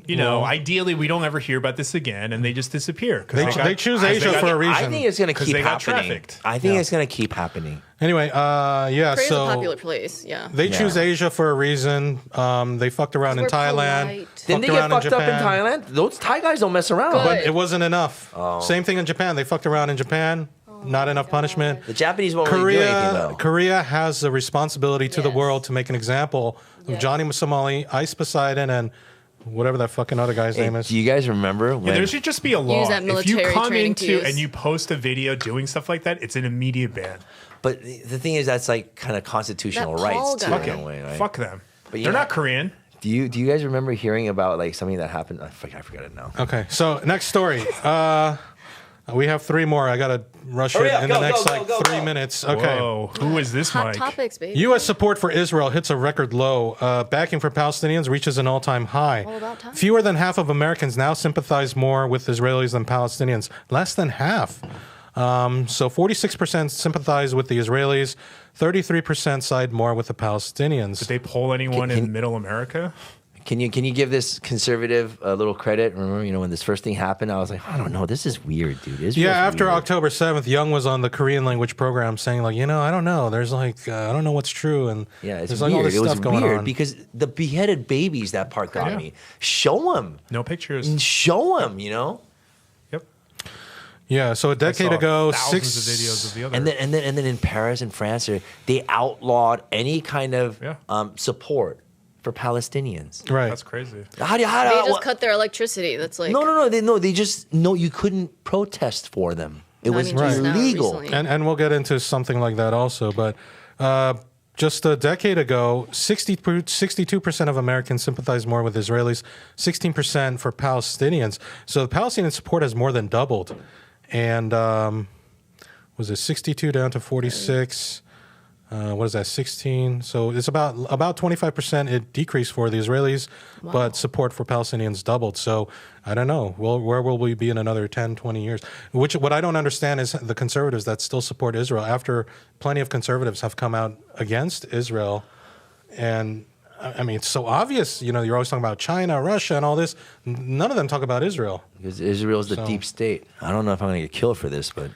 You know, ideally, we don't ever hear about this again, and they just disappear. 'cause They choose Asia for a reason. I think it's going to 'Cause keep they got happening. trafficked. I think it's going to keep happening. Anyway, yeah, Korea's a so popular place. Yeah. they choose Asia for a reason. They fucked around in We're Thailand. polite. Didn't they fucked get around fucked up in Japan. Thailand? Those Thai guys don't mess around. Good. But it wasn't enough. Same thing in Japan. They fucked around in Japan. Not enough punishment. The Japanese won't really do anything, though. Korea has a responsibility to the Yes. world to make an example of Yes. Johnny Somali, Ice Poseidon, and whatever that fucking other guy's name is. Do you guys remember when... Yeah, there should just be a law. that If you military come training into to use. and you post a video doing stuff like that, it's an immediate ban. But the thing is, that's like kind of constitutional That rights, Paul too, guy. in a way, right? Fuck them. But They're not Korean. Do you guys remember hearing about like something that happened? I forgot it now. Okay, so next story. We have three more. I gotta rush Hurry it up, in go, the next go, go, 3 go. minutes. Okay. Whoa. Who is this, Hot Mike? topics, baby. U.S. support for Israel hits a record low. Backing for Palestinians reaches an all-time high. All about time. Fewer than half of Americans now sympathize more with Israelis than Palestinians. Less than half. So 46% sympathize with the Israelis. 33% side more with the Palestinians. Did they poll anyone in Middle America? Can you give this conservative a little credit? Remember, when this first thing happened, I was like, I don't know, this is weird, dude. Israel's Yeah, after weird. October 7th, Young was on the Korean language program saying, like, I don't know. There's like, I don't know what's true. And Yeah, it's there's weird. like all this It was stuff going weird on. because the beheaded babies, that part got Yeah. me. Show them. No pictures. Show them, Yep. Yeah, so a I decade saw ago, thousands of videos of the other. And then in Paris and France, they outlawed any kind of support for Palestinians. Right. That's crazy. How do They just cut their electricity. That's like They just you couldn't protest for them. It No, I was mean, just now, illegal. recently. And we'll get into something like that also. But just a decade ago, 62% of Americans sympathize more with Israelis, 16% for Palestinians. So the Palestinian support has more than doubled. And was it 62 down to 46? What is that, 16? So it's about 25% it decreased for the Israelis, but support for Palestinians doubled. So I don't know. Well, where will we be in another 10, 20 years? What I don't understand is the conservatives that still support Israel after plenty of conservatives have come out against Israel. And I mean, it's so obvious. You know, you're always talking about China, Russia, and all this. None of them talk about Israel. Because Israel is the deep state. I don't know if I'm going to get killed for this, but...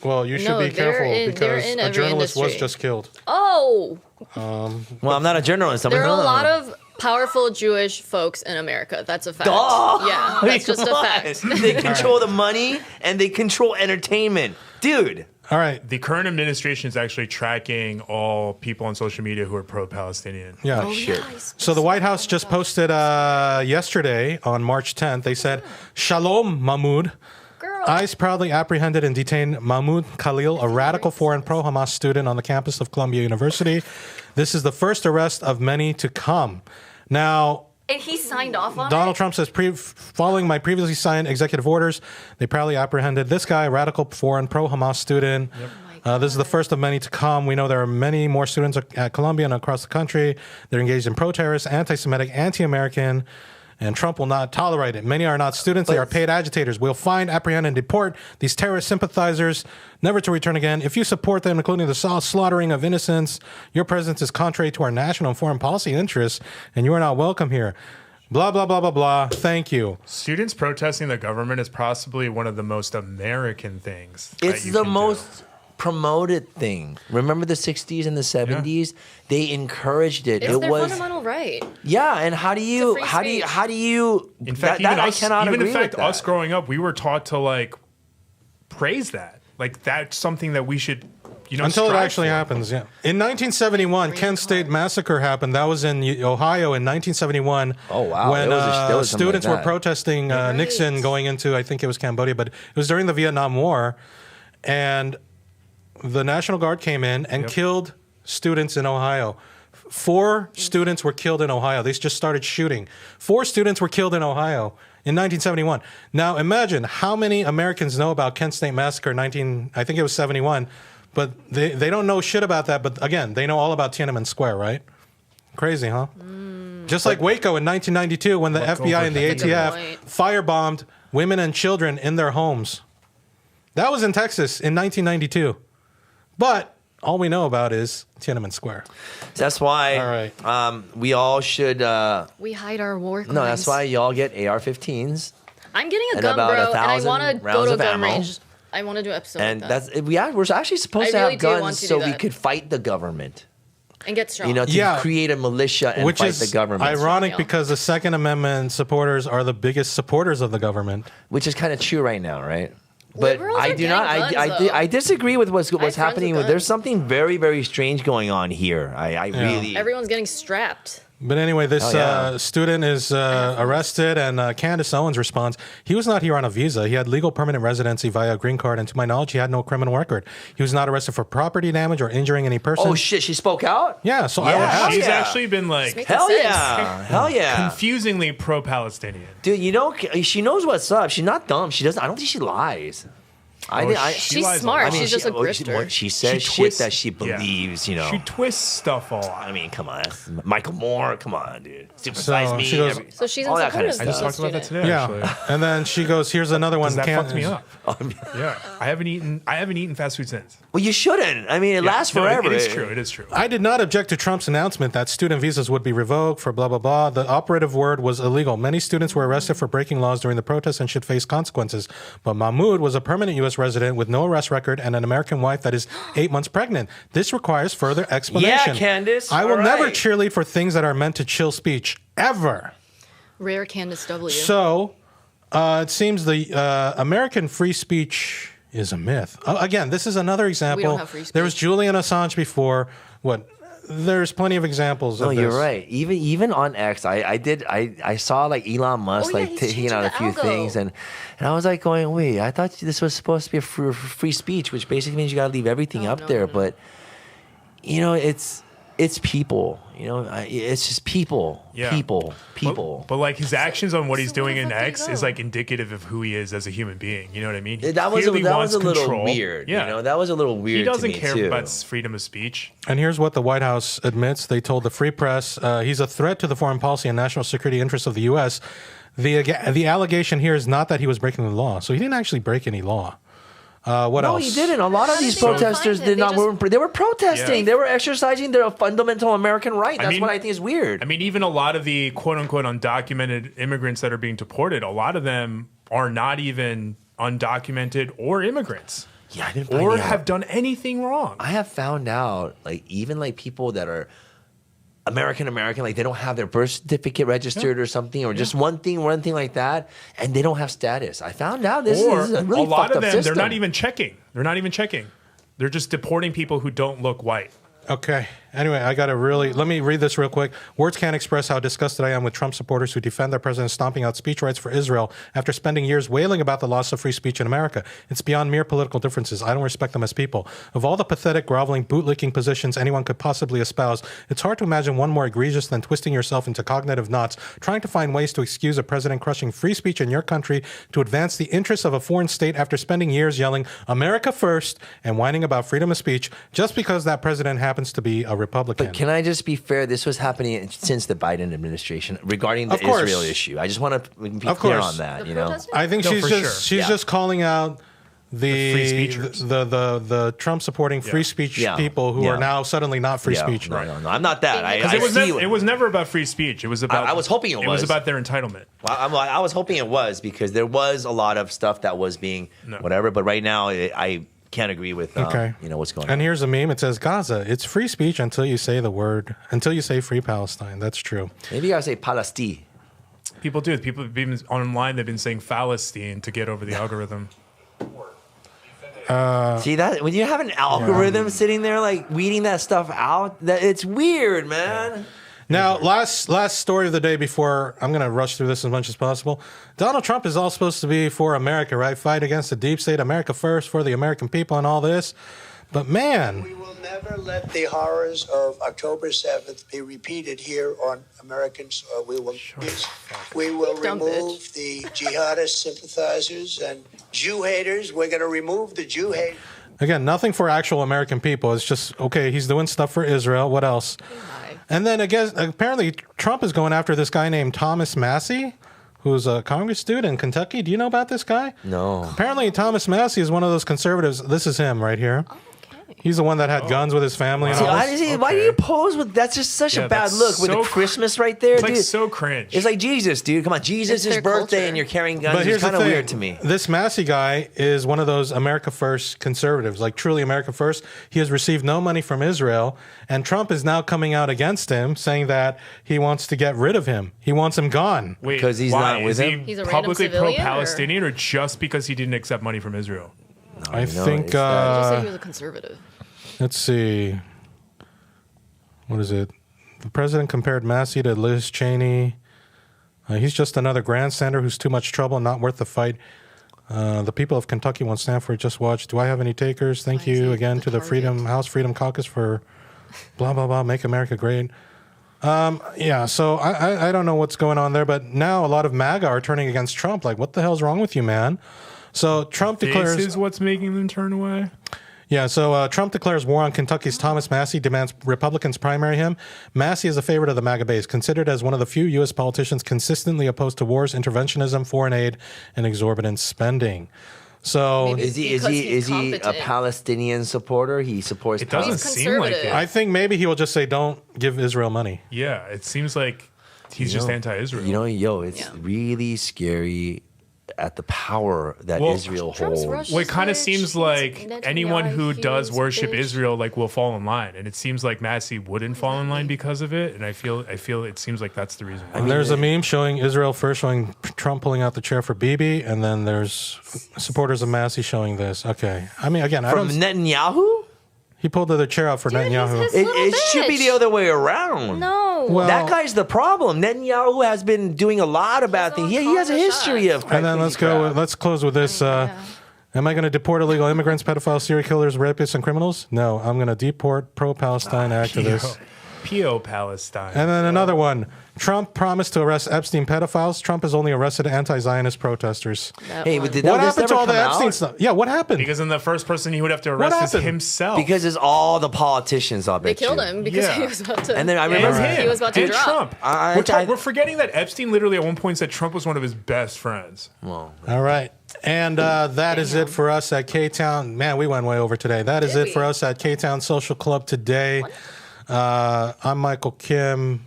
Well, you should be careful because a journalist was just killed. Oh. Well, I'm not a journalist. There are a lot of powerful Jewish folks in America. That's a fact. Duh! Yeah, that's just a fact. They control the money and they control entertainment. Dude. All right. The current administration is actually tracking all people on social media who are pro-Palestinian. Yeah. Oh, shit. nice. So the White House just posted yesterday on March 10th. They said, Shalom Mahmoud. Girl. ICE proudly apprehended and detained Mahmoud Khalil, a radical foreign pro-Hamas student on the campus of Columbia University. This is the first arrest of many to come. Now, And he signed off on Donald it? Trump says, following my previously signed executive orders, they proudly apprehended this guy, a radical foreign pro-Hamas student. This is the first of many to come. We know there are many more students at Columbia and across the country. They're engaged in pro-terrorist, anti-Semitic, anti-American, and Trump will not tolerate it. Many are not students. They are paid agitators. We'll find, apprehend, and deport these terrorist sympathizers, never to return again. If you support them, including the slaughtering of innocents, your presence is contrary to our national and foreign policy interests, and you are not welcome here. Blah, blah, blah, blah, blah. Thank you. Students protesting the government is possibly one of the most American things. It's the most promoted thing. Remember the 60s and the 70s? They encouraged it. It's It their was fundamental right. Yeah, and how do you free how do you speech. how do you In fact, that even I us, cannot even agree in fact, with that. us growing up, we were taught to like praise that. Like that's something that we should, Until it strive actually for. happens, yeah. In 1971, Kent State Massacre happened. That was in Ohio in 1971. Oh, wow. When There was something students like were that. protesting Nixon going into, I think it was Cambodia, but it was during the Vietnam War. And the National Guard came in and killed students in Ohio. 4 students were killed in Ohio. They just started shooting. 4 students were killed in Ohio in 1971. Now imagine how many Americans know about Kent State Massacre I think it was 71, but they don't know shit about that. But again, they know all about Tiananmen Square, right? Crazy, huh? Just like Waco in 1992 when the FBI and the That's a good ATF point. firebombed women and children in their homes. That was in Texas in 1992. But all we know about is Tiananmen Square. That's why All right. we all should We hide our war crimes. no, that's why y'all get AR-15s. I'm getting a and gun, about bro, and I 1,000 want to go rounds to a of gun ammo. range. I want to do an episode And like that. we're actually supposed to I really have do want guns to so do we that. could fight the government. And get strong. You know, to Yeah. create a militia and Which fight is the government. ironic Yeah. because the Second Amendment supporters are the biggest supporters of the government. Which is kind of true right now, right? But Liberals I are do not. getting guns, though. I disagree with what's friends happening. with There's guns. something very, very strange going on here. I really. Everyone's getting strapped. But anyway, this Oh, yeah. student is arrested, and Candace Owens responds, he was not here on a visa. He had legal permanent residency via a green card, and to my knowledge, he had no criminal record. He was not arrested for property damage or injuring any person. Oh shit! She spoke out. Yeah, so I would Yeah. ask. She's yeah. actually been like Make Hell sense. yeah! Hell yeah! confusingly pro-Palestinian. Dude, you know she knows what's up. She's not dumb. She doesn't. I don't think she lies. She's lies a smart. lot. She's just a grifter. She says She shit twists- that she yeah. believes. You know. She twists stuff a lot. I mean, come on, that's Michael Moore. Come on, dude. So Supersize me. she goes- So she's in all that support kind of of I just the talked about that student. today. Yeah, Actually. and then she goes, here's another one. That fucked me up. Oh, Yeah, I haven't eaten fast food since. well, you shouldn't. I mean, it lasts No, forever. It is true. It is true. I did not object to Trump's announcement that student visas would be revoked for blah, blah, blah. The operative word was illegal. Many students were arrested for breaking laws during the protests and should face consequences. But Mahmoud was a permanent U.S. resident with no arrest record and an American wife that is 8 months pregnant. This requires further explanation. Yeah, Candace. I will All never right. cheerlead for things that are meant to chill speech, ever. Rare Candace W. So it seems the American free speech is a myth. Again, this is another example. have free There was speech. Julian Assange before. There's plenty of examples No, of this. you're right. Even on X, I saw like Elon Musk Oh, yeah, like he's taking out a few changing the algo. things, and I was like going, wait, I thought this was supposed to be a free speech, which basically means you got to leave everything up no, there. no. But you know, it's people. You know, it's just people, Yeah. people. But like his actions on what he's doing where in the fuck did X he is go? like indicative of who he is as a human being. You know what I mean? He That was clearly wants a little control. weird. Yeah. You know, that was a little weird. He doesn't to me care too. about freedom of speech. And here's what the White House admits. They told the Free Press he's a threat to the foreign policy and national security interests of the U.S. The allegation here is not that he was breaking the law. So he didn't actually break any law. What No, else? he didn't. A lot of How these did they find protesters him? did They not. just- They were protesting. Yeah. They were exercising their fundamental American right. That's mean- what I think is weird. I mean, even a lot of the quote unquote undocumented immigrants that are being deported, a lot of them are not even undocumented or immigrants. Yeah, I didn't find Or out. have done anything wrong. I have found out, like, even like people that are American, like they don't have their birth certificate registered or something, or just one thing like that, and they don't have status. I found out this Or is a really a lot fucked of up them, system. they're not even checking. They're just deporting people who don't look white. Okay. Anyway, I got to let me read this real quick. Words can't express how disgusted I am with Trump supporters who defend their president stomping out speech rights for Israel after spending years wailing about the loss of free speech in America. It's beyond mere political differences. I don't respect them as people. Of all the pathetic, groveling, bootlicking positions anyone could possibly espouse, it's hard to imagine one more egregious than twisting yourself into cognitive knots, trying to find ways to excuse a president crushing free speech in your country to advance the interests of a foreign state after spending years yelling America first and whining about freedom of speech just because that president happens to be a Republican. But can I just be fair? This was happening since the Biden administration regarding the Of course. Israel issue. I just want to be Of clear course. on that. The You know, protesters? I think No, she's for just sure. Yeah. just calling out the free speechers. the Trump supporting free speech Yeah. people who Yeah. are now suddenly not free Yeah, speech. No, I'm not that. Because I It was, see it was never about free speech. It was about. I was hoping it was was. about their entitlement. I was hoping it was because there was a lot of stuff that was being whatever. But right now, I can't agree with Okay. you know what's going And on. here's a meme. It says Gaza. It's free speech until you say free Palestine. That's true. Maybe you gotta say Palestine. People do. People have been online. They've been saying Palestine to get over the algorithm. See that when you have an algorithm sitting there like weeding that stuff out, that it's weird, man. Now, last story of the day before I'm going to rush through this as much as possible. Donald Trump is all supposed to be for America, right? Fight against the deep state, America first, for the American people and all this. But man, We will never let the horrors of October 7th be repeated here on American soil. We will Dumb remove the jihadist sympathizers and Jew haters. We're going to remove the Jew haters. again, nothing for actual American people. It's just, okay, he's doing stuff for Israel. What else? And then again, apparently Trump is going after this guy named Thomas Massie, who's a Congress dude in Kentucky. Do you know about this guy? No. Apparently Thomas Massie is one of those conservatives. This is him right here. He's the one that had guns with his family and See, all this. why do you pose with that's just such a bad that's look with so the Christmas right there, It's dude. like so cringe. It's like Jesus, dude. Come on, Jesus' It's their birthday culture. and you're carrying guns. But here's It's the kind of thing. weird to me. This Massie guy is one of those America First conservatives, like truly America First. He has received no money from Israel, and Trump is now coming out against him, saying that he wants to get rid of him. He wants him gone. Wait, 'Cause he's why? not with Is he him? He's a random publicly civilian, pro-Palestinian, or just because he didn't accept money from Israel? I know, think. it's that- I just said he was a conservative. Let's see. What is it? The president compared Massie to Liz Cheney. He's just another grandstander who's too much trouble and not worth the fight. The people of Kentucky won't stand for it. Just watch. Do I have any takers? Thank Why is you he again the to the target? House Freedom Caucus for blah, blah, blah, make America great. Yeah, so I don't know what's going on there, but now a lot of MAGA are turning against Trump. Like, what the hell's wrong with you, man? So Trump declares... This is what's making them turn away? Yeah, so Trump declares war on Kentucky's Thomas Massie, demands Republicans primary him. Massie is a favorite of the MAGA base, considered as one of the few U.S. politicians consistently opposed to wars, interventionism, foreign aid, and exorbitant spending. So Maybe Is he Because he's a competent. Palestinian supporter? He supports. It doesn't He's seem like it. conservative. I think maybe he will just say, don't give Israel money. Yeah, it seems like he's just anti-Israel. You know, it's Yeah. really scary at the power that Well, Israel Trump's holds. Russian. Well, it kind of seems like Netanyahu, anyone who does he's worship bitch. Israel will fall in line, and it seems like Massie wouldn't fall in line because of it. And I feel it seems like that's the reason why. There's a meme showing Israel first, showing Trump pulling out the chair for Bibi, and then there's supporters of Massie showing this. Okay. I mean, again, I From don't... Netanyahu? He pulled the chair out for Dude, he's Netanyahu. his It little should be bitch. the other way around. No. Well- That guy's the problem. Netanyahu has been doing a lot of bad things. He has a history of. And then let's crazy crap. let's close with this. Am I going to deport illegal immigrants, pedophiles, serial killers, rapists, and criminals? No, I'm going to deport pro-Palestine activists. P.O. Palestine. And then another one. Trump promised to arrest Epstein pedophiles. Trump has only arrested anti-Zionist protesters. Hey, but did What this happened to never all the come Epstein out? stuff? Yeah, what happened? Because then the first person he would have to arrest is happened? himself. Because it's all the politicians, I'll They bet you. killed him because Yeah. he was about to. And then I And remember him. he was about to and drop. Trump. We're forgetting that Epstein literally at one point said Trump was one of his best friends. Well, All right. And that is it for us at K-Town. Man, we went way over today. That is Did it for we? us at K-Town Social Club today. I'm Michael Kim.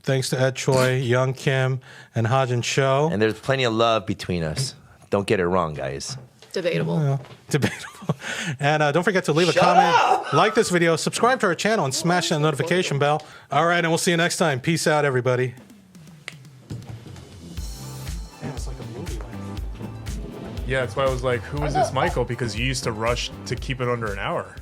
Thanks to Ed Choi, Young Kim, and Hajin Show. and there's plenty of love between us. Don't get it wrong, guys. Debatable. Debatable. And don't forget to leave a comment, like this video, subscribe to our channel, and smash that notification bell. All right, and we'll see you next time. Peace out, everybody. Damn, it's like a movie. Yeah, that's why I was like, who is this Michael? Because you used to rush to keep it under an hour.